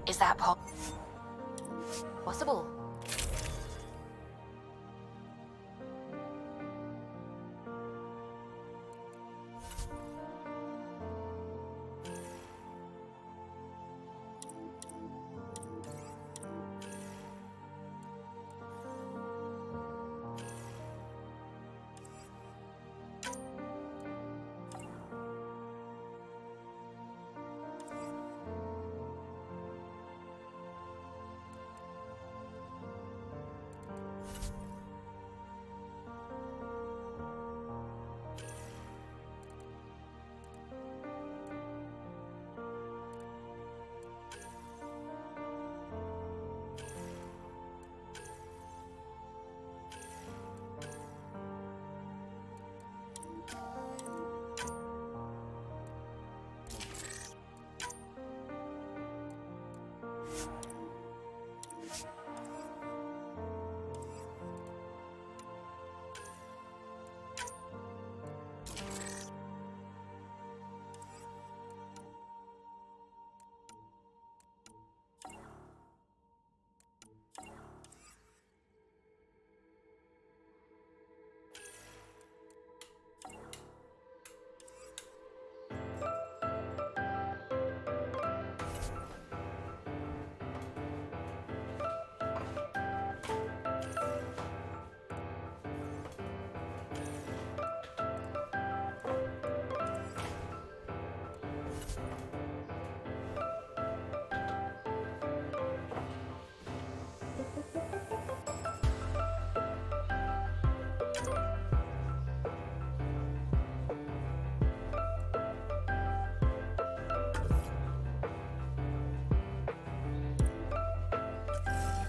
Is that possible?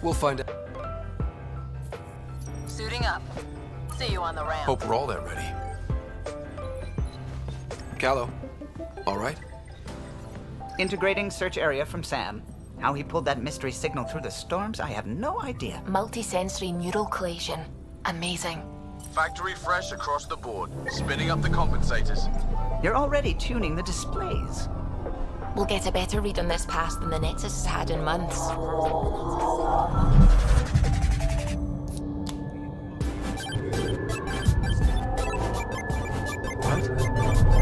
We'll find out. Suiting up. See you on the ramp. Hope we're all that ready. Callow, all right? Integrating search area from Sam. How he pulled that mystery signal through the storms, I have no idea. Multisensory neural collation. Amazing. Factory fresh across the board. Spinning up the compensators. You're already tuning the displays. We'll get a better read on this pass than the Nexus has had in months.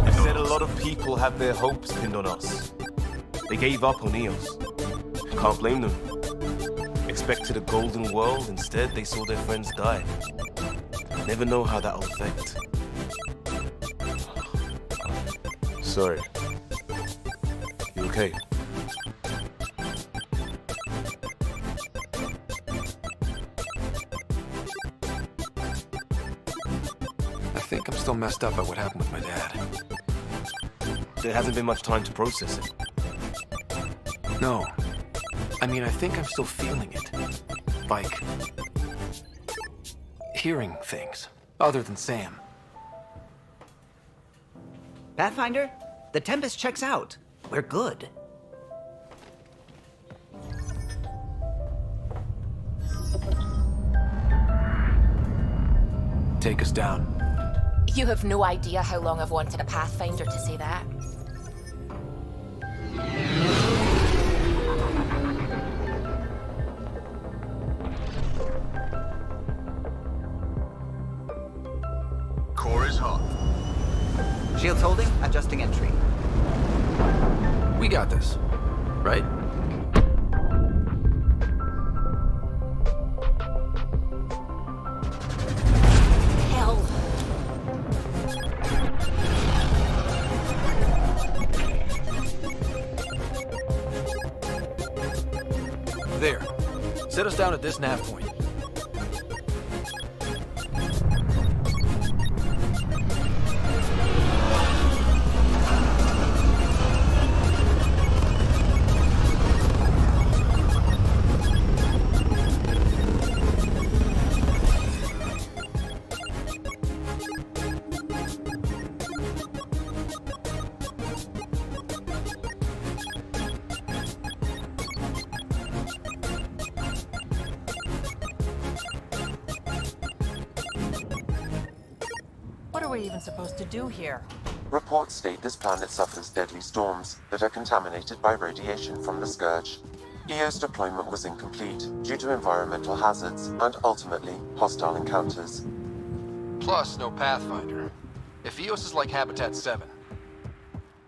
I said a lot of people have their hopes pinned on us. They gave up on EOS. Can't blame them. Expected a golden world, instead they saw their friends die. Never know how that'll affect. Sorry. You okay? I think I'm still messed up by what happened with my dad. There hasn't been much time to process it. No. I mean, I think I'm still feeling it. Like, hearing things, other than Sam. Pathfinder, the Tempest checks out. We're good. Take us down. You have no idea how long I've wanted a Pathfinder to say that. Core is hot. Shields holding, adjusting entry. We got this, right? Hell. There. Set us down at this nav point. What are we even supposed to do here? Reports state this planet suffers deadly storms that are contaminated by radiation from the Scourge. EO's deployment was incomplete due to environmental hazards and ultimately hostile encounters. Plus, no Pathfinder. If EOS is like Habitat 7,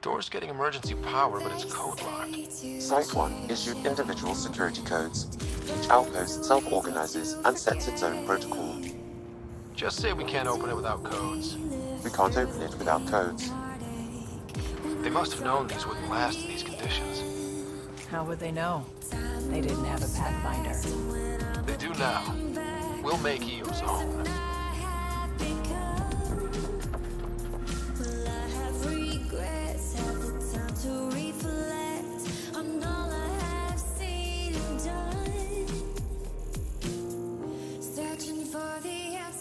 door's getting emergency power, but it's code locked. Site 1 issued individual security codes. Each outpost self-organizes and sets its own protocol. Just say we can't open it without codes. We can't open it without codes. They must have known these wouldn't last in these conditions. How would they know? They didn't have a Pathfinder. They do now. We'll make EO's own.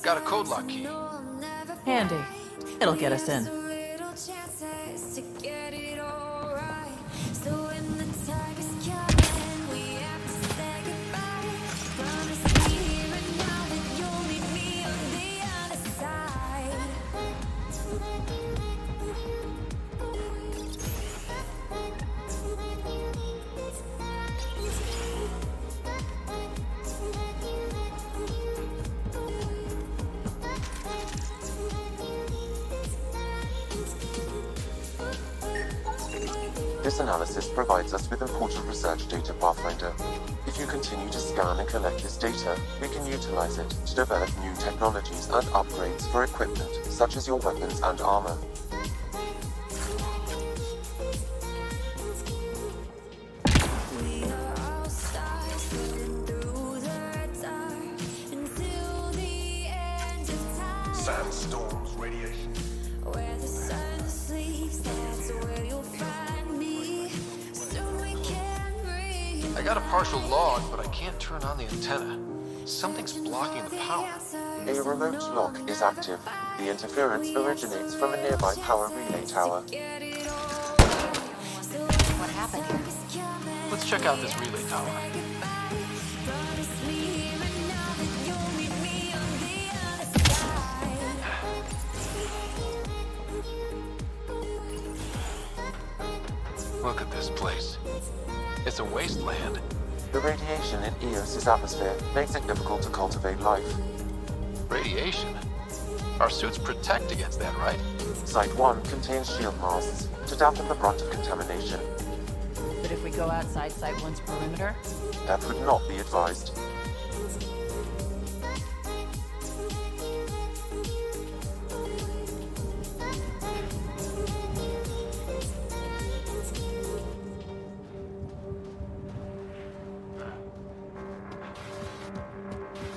Got a code lock key. Handy. It'll get us in. This analysis provides us with important research data, Pathfinder. If you continue to scan and collect this data, we can utilize it to develop new technologies and upgrades for equipment, such as your weapons and armor. Sandstorms, radiation. Where the sun sleeps, that's where you'll find me. So we can breathe I got a partial log, but I can't turn on the antenna. Something's blocking the power. A remote lock is active. The interference originates from a nearby power relay tower. What happened here? Let's check out this relay tower. Look at this place. It's a wasteland. The radiation in Eos's atmosphere makes it difficult to cultivate life. Radiation? Our suits protect against that, right? Site 1 contains shield masts to dampen the brunt of contamination. But if we go outside Site 1's perimeter? That would not be advised.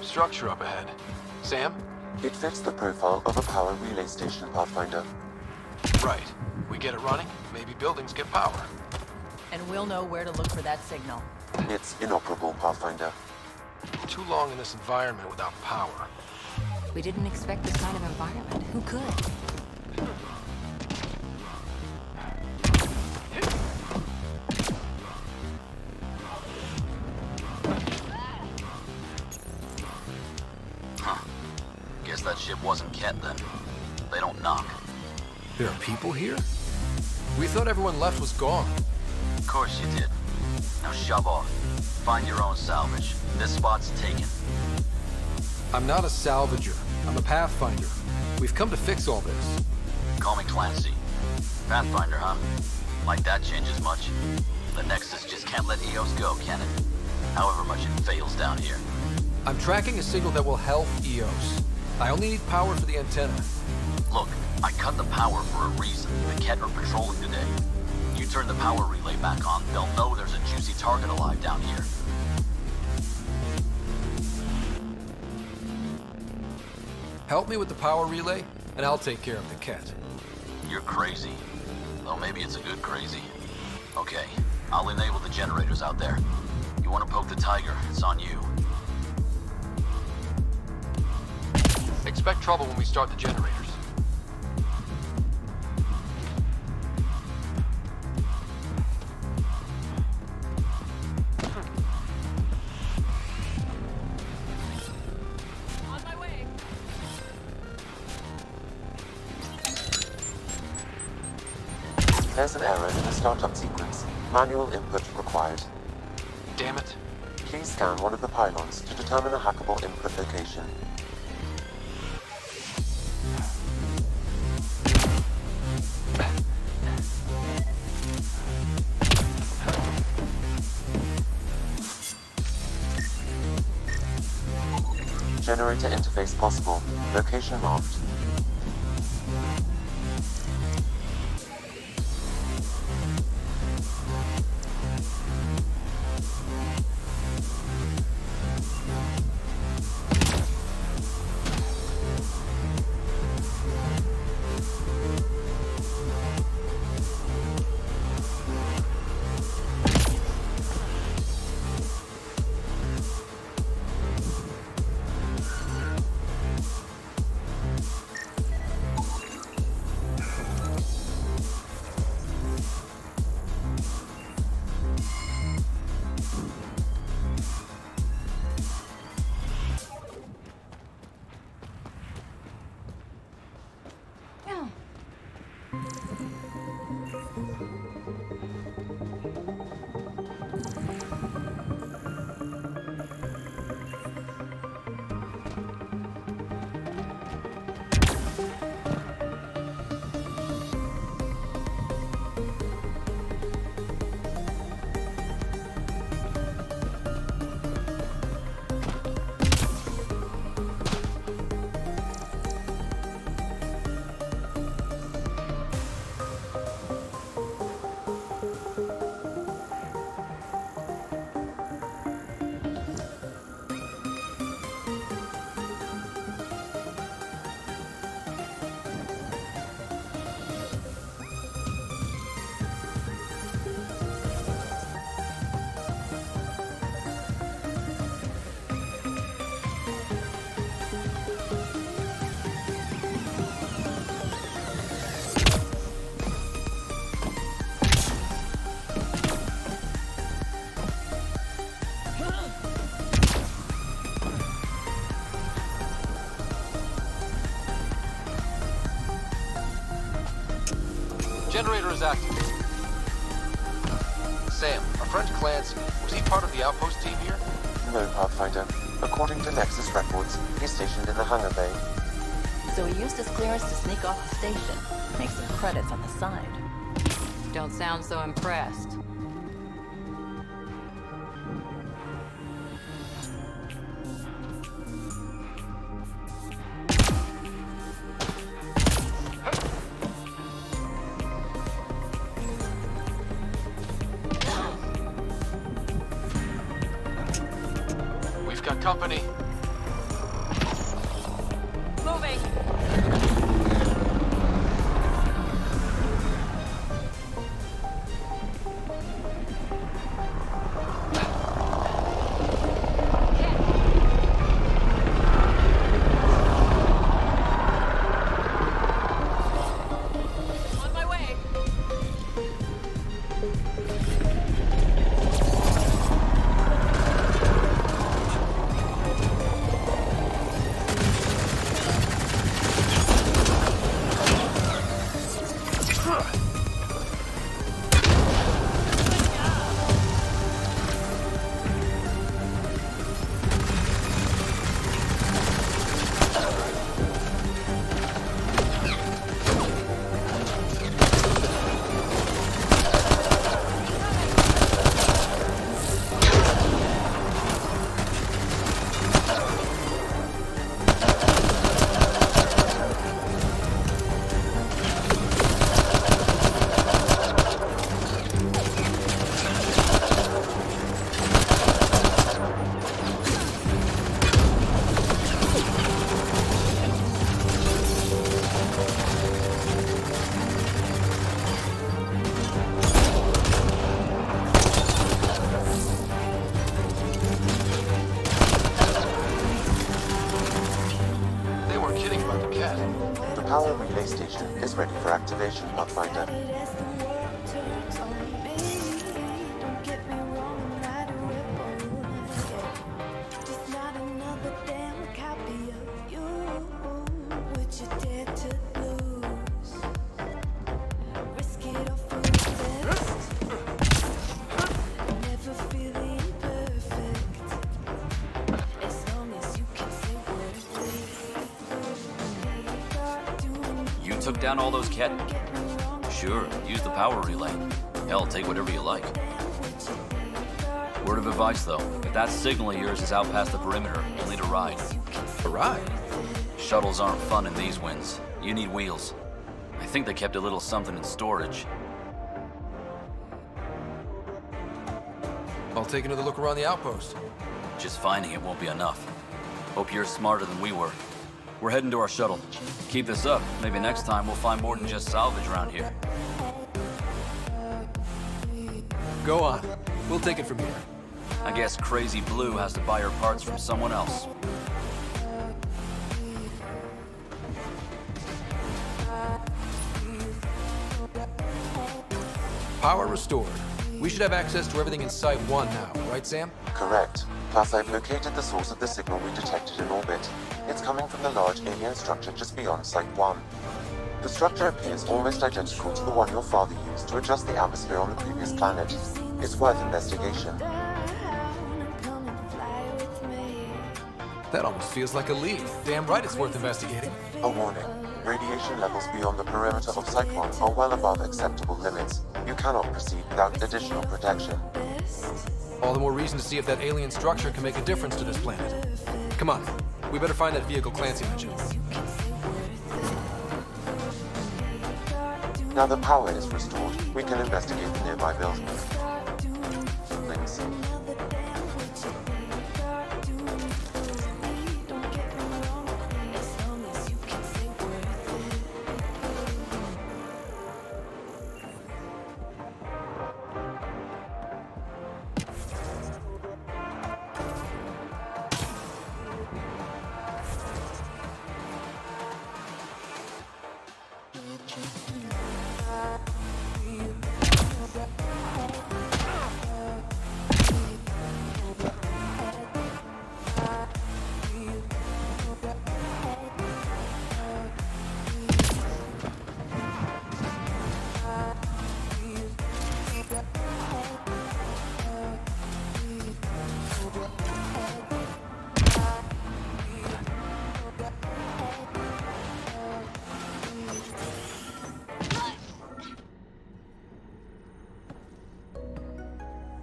Structure up ahead. Sam? It fits the profile of a power relay station, Pathfinder. Right. We get it running, maybe buildings get power. And we'll know where to look for that signal. It's inoperable, Pathfinder. Too long in this environment without power. We didn't expect this kind of environment. Who could? Guess that ship wasn't Ket then. They don't knock. There are people here? We thought everyone left was gone. Of course you did. Now shove off. Find your own salvage. This spot's taken. I'm not a salvager. I'm a Pathfinder. We've come to fix all this. Call me Clancy. Pathfinder, huh? Like that changes much. The Nexus just can't let Eos go, can it? However much it fails down here. I'm tracking a signal that will help Eos. I only need power for the antenna. Look, I cut the power for a reason. The Ket are patrolling today. You turn the power relay back on, they'll know there's a juicy target alive down here. Help me with the power relay, and I'll take care of the Ket. You're crazy. Though maybe it's a good crazy. Okay, I'll enable the generators out there. You want to poke the tiger, it's on you. Expect trouble when we start the generators. On my way. There's an error in the startup sequence. Manual input required. Damn it. Please scan one of the pylons to determine a hackable input location. Generator interface possible. Location marked. Generator is active. Sam, our friend Clancy, was he part of the outpost team here? No, Pathfinder. According to Nexus records, he's stationed in the hangar bay. So he used his clearance to sneak off the station, make some credits on the side. Don't sound so impressed. We've got company. Moving. On my way. The power relay station is ready for activation, Pathfinder. Took down all those cat... Sure, use the power relay. Hell, take whatever you like. Word of advice, though. If that signal of yours is out past the perimeter, you'll need a ride. A ride? Shuttles aren't fun in these winds. You need wheels. I think they kept a little something in storage. I'll take another look around the outpost. Just finding it won't be enough. Hope you're smarter than we were. We're heading to our shuttle. Keep this up. Maybe next time we'll find more than just salvage around here. Go on. We'll take it from here. I guess Crazy Blue has to buy her parts from someone else. Power restored. We should have access to everything in Site 1 now, right, Sam? Correct. Plus, I've located the source of the signal we detected in orbit. It's coming from the large alien structure just beyond Site 1. The structure appears almost identical to the one your father used to adjust the atmosphere on the previous planet. It's worth investigation. That almost feels like a lead. Damn right it's worth investigating. A warning. Radiation levels beyond the perimeter of Site 1 are well above acceptable limits. You cannot proceed without additional protection. All the more reason to see if that alien structure can make a difference to this planet. Come on. We better find that vehicle Clancy mentioned. Now the power is restored, we can investigate the nearby buildings. Thanks.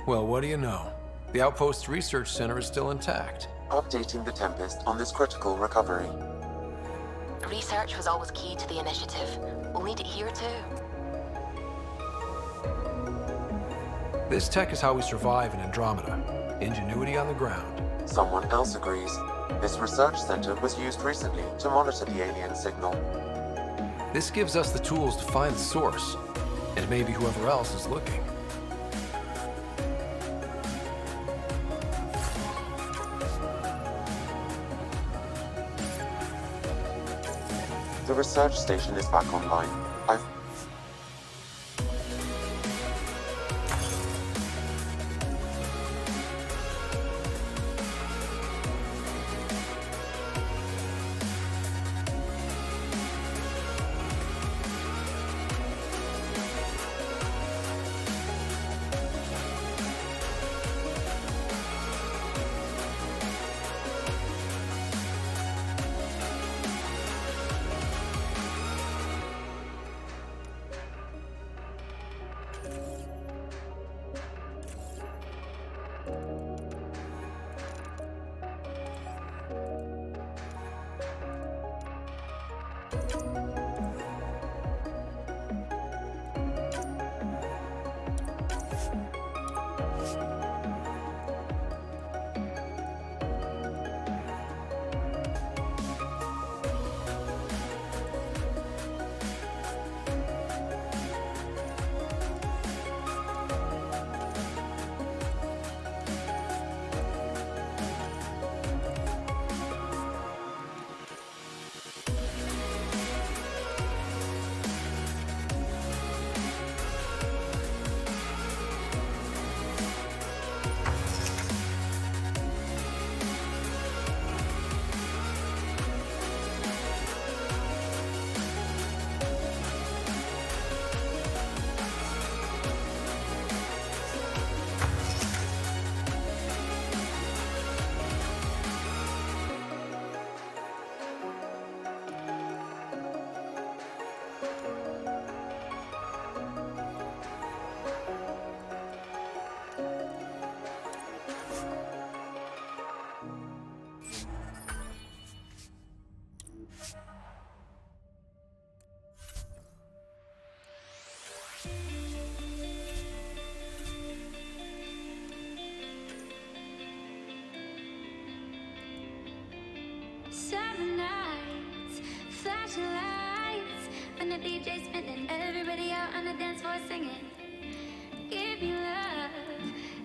Well, what do you know? The Outpost's research center is still intact. Updating the Tempest on this critical recovery. Research was always key to the initiative. We'll need it here too. This tech is how we survive in Andromeda. Ingenuity on the ground. Someone else agrees. This research center was used recently to monitor the alien signal. This gives us the tools to find the source, and maybe whoever else is looking. The research station is back online. Summer nights, flashing lights, when the DJ's spinning, everybody out on the dance floor singing. Give me love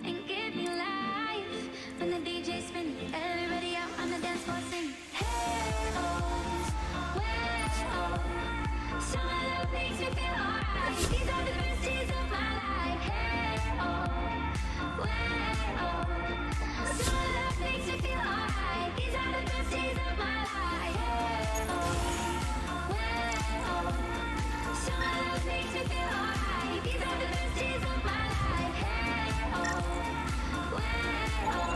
and give me life. When the DJ's spinning, everybody out on the dance floor singing. Hey oh, where oh, summer love makes me feel alright. These are the best days of my life. Hey oh, where oh, summer love makes me feel alright. These are the best days of my life. Hey oh, where oh, summer love makes me feel alright. These are the best days of my life. Hey oh, where oh.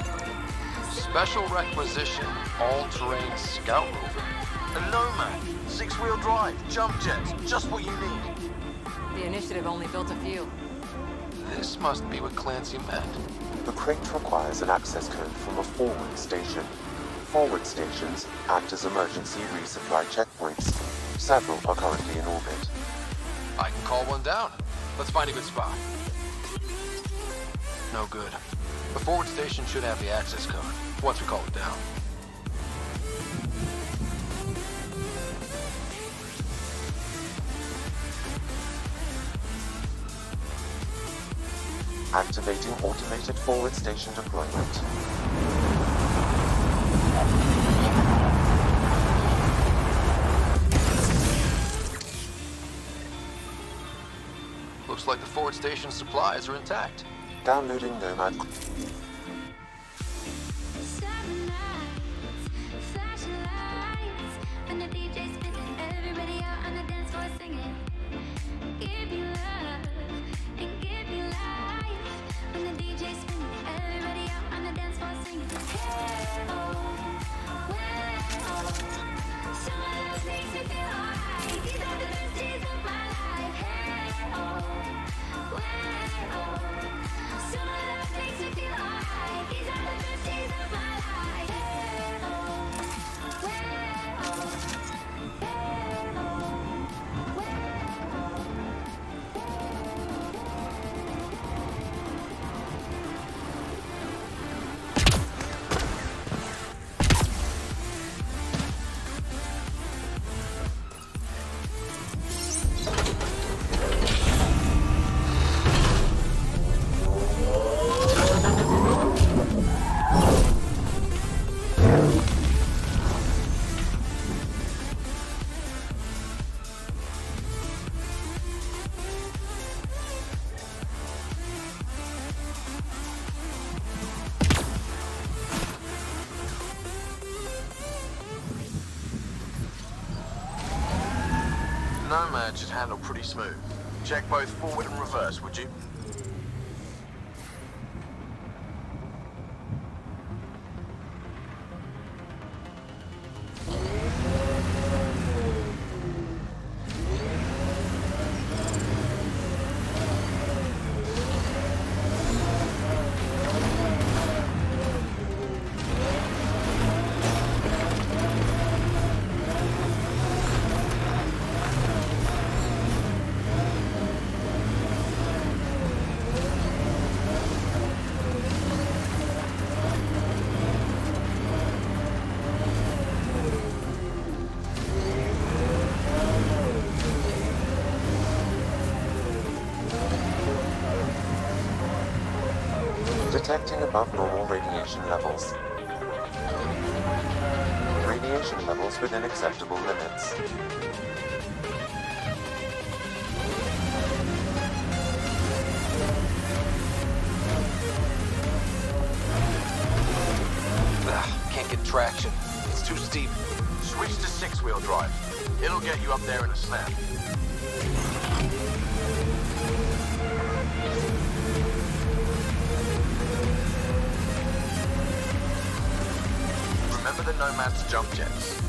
Special requisition, all-terrain scout rover. A Nomad, 6-wheel drive, jump jets, just what you need. The initiative only built a few. This must be what Clancy meant. The crate requires an access code from a forward station. Forward stations act as emergency resupply checkpoints. Several are currently in orbit. I can call one down. Let's find a good spot. No good. The forward station should have the access code, once we call it down. Activating automated forward station deployment. Looks like the forward station supplies are intact. Downloading Nomad. Flashing lights, when the DJ's spinning, everybody out on the dance floor singing. Give me love and give me life. When the DJ's spinning, everybody out on the dance floor singing. Hey oh, where oh, summer love makes me feel alright. These are the best days of my life. Hey oh, where oh, summer love makes Nomad should handle pretty smooth. Check both forward and reverse, would you? Detecting above normal radiation levels. Radiation levels within acceptable limits. Can't get traction. It's too steep. Switch to six-wheel drive. It'll get you up there in a snap. Remember the Nomad's jump jets.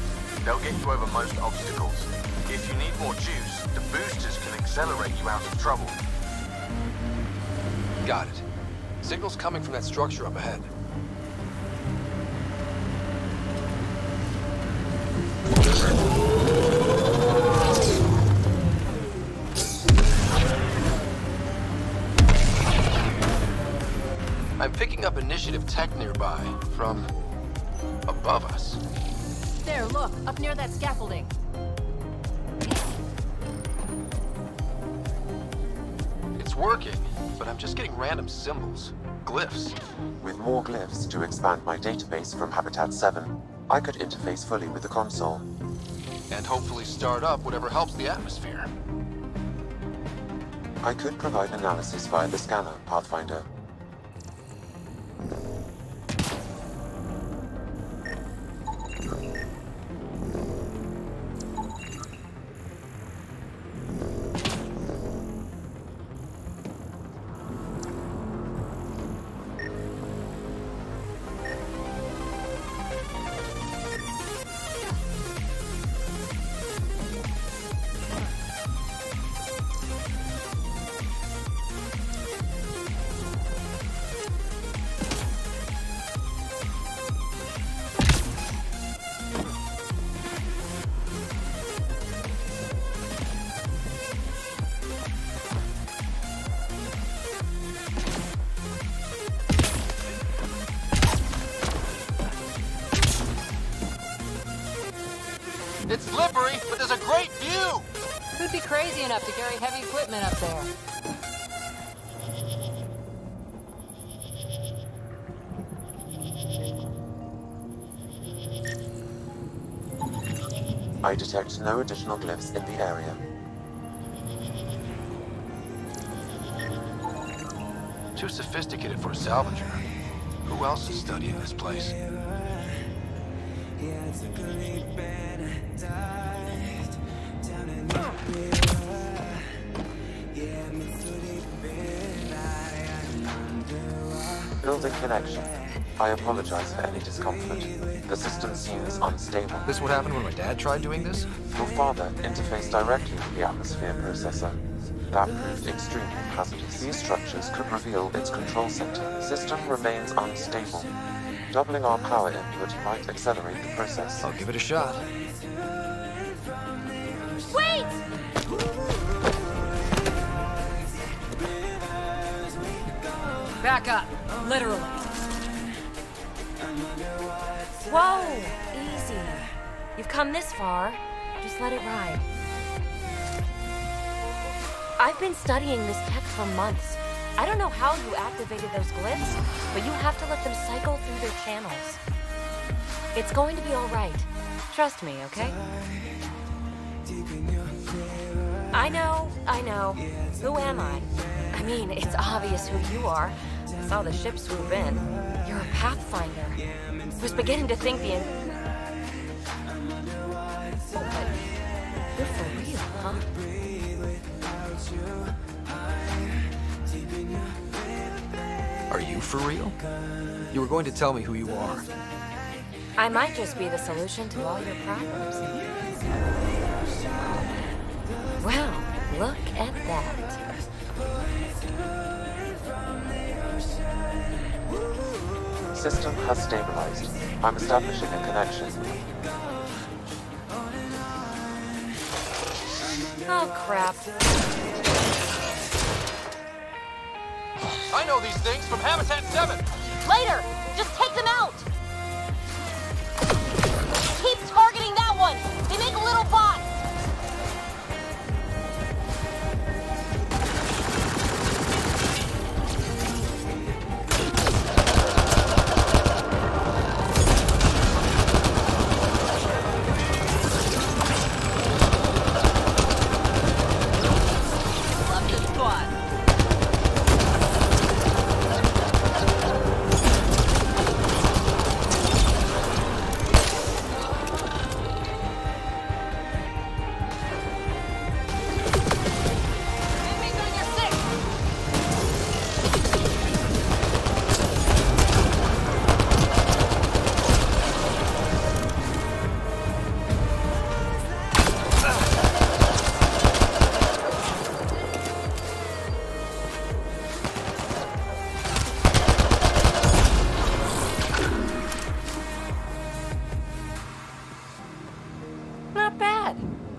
They'll get you over most obstacles. If you need more juice, the boosters can accelerate you out of trouble. Got it. Signal's coming from that structure up ahead. I'm picking up initiative tech nearby from above us. There, look, up near that scaffolding. It's working, but I'm just getting random symbols, glyphs. With more glyphs to expand my database from Habitat 7, I could interface fully with the console. And hopefully start up whatever helps the atmosphere. I could provide analysis via the scanner, Pathfinder. It's slippery, but there's a great view! Who'd be crazy enough to carry heavy equipment up there? I detect no additional glyphs in the area. Too sophisticated for a salvager. Who else is studying this place? Building connection. I apologize for any discomfort. The system seems unstable. This what happened when my dad tried doing this? Your father interfaced directly with the atmosphere processor. That proved extremely hazardous. These structures could reveal its control center. System remains unstable. Doubling our power input might accelerate the process. I'll give it a shot. Wait! Back up, literally. Whoa! Easy. You've come this far. Just let it ride. I've been studying this tech for months. I don't know how you activated those glyphs, but you have to let them cycle through their channels. It's going to be all right. Trust me, okay? I know. Who am I? I mean, it's obvious who you are. I saw the ship swoop in. You're a Pathfinder. I was beginning to think but you're for real. huh? Are you for real? You were going to tell me who you are. I might just be the solution to all your problems. Wow, look at that. System has stabilized. I'm establishing a connection. Oh, crap. I know these things from Habitat 7! Later! Just take them out! Keep targeting that one! They make little bots!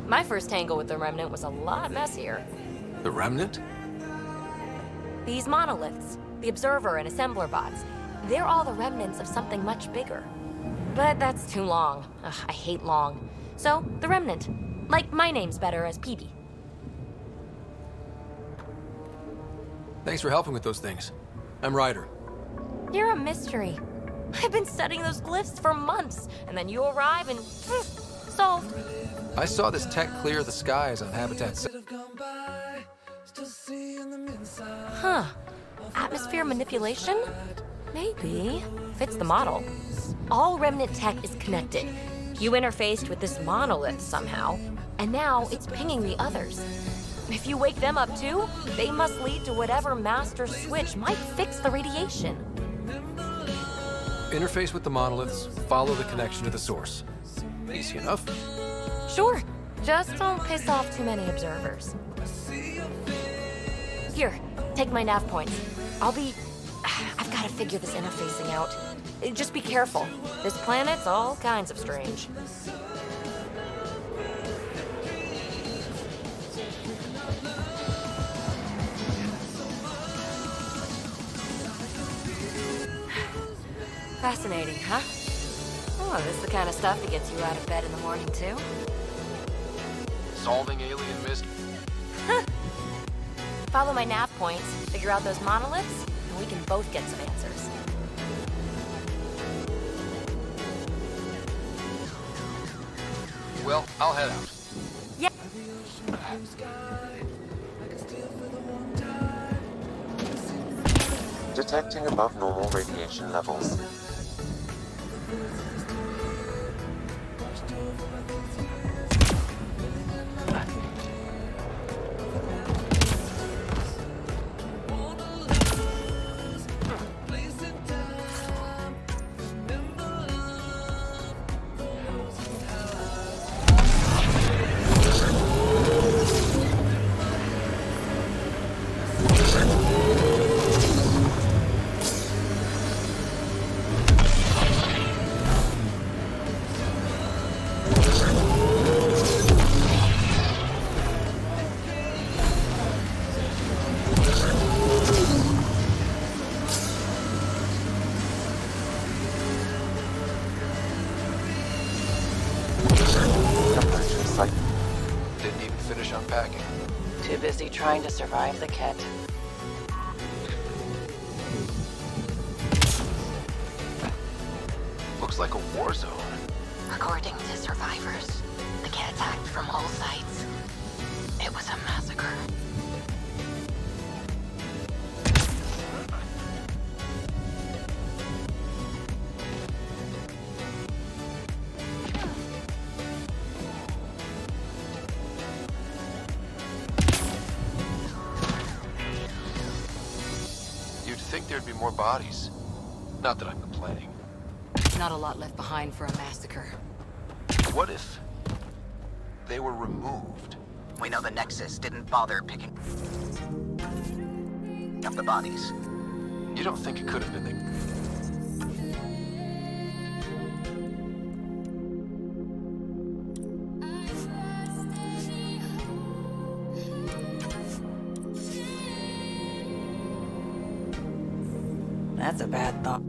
My first tangle with the Remnant was a lot messier. The Remnant? These monoliths, the Observer and Assembler bots, they're all the remnants of something much bigger. But that's too long. Ugh, I hate long. So, the Remnant. Like, my name's better as PB. Thanks for helping with those things. I'm Ryder. You're a mystery. I've been studying those glyphs for months, and then you arrive and... solved. I saw this tech clear the skies on Habitat 7. Huh. Atmosphere manipulation? Maybe. Fits the model. All Remnant tech is connected. You interfaced with this monolith somehow, and now it's pinging the others. If you wake them up too, they must lead to whatever master switch might fix the radiation. Interface with the monoliths, follow the connection to the source. Easy enough. Sure. Just don't piss off too many observers. Here, take my nav points. I've got to figure this interfacing out. Just be careful. This planet's all kinds of strange. Fascinating, huh? Oh, this is the kind of stuff that gets you out of bed in the morning, too? Solving alien mystery. Follow my nav points, figure out those monoliths, and we can both get some answers. Well, I'll head out. Yeah. Detecting above normal radiation levels. Didn't even finish unpacking. Too busy trying to survive the kit. Looks like a war zone. According to survivors, the kit attacked from all sides. It was a massacre. there'd be more bodies. Not that I'm complaining. Not a lot left behind for a massacre. What if they were removed? We know the Nexus didn't bother picking up the bodies. You don't think it could have been the... That's a bad thought.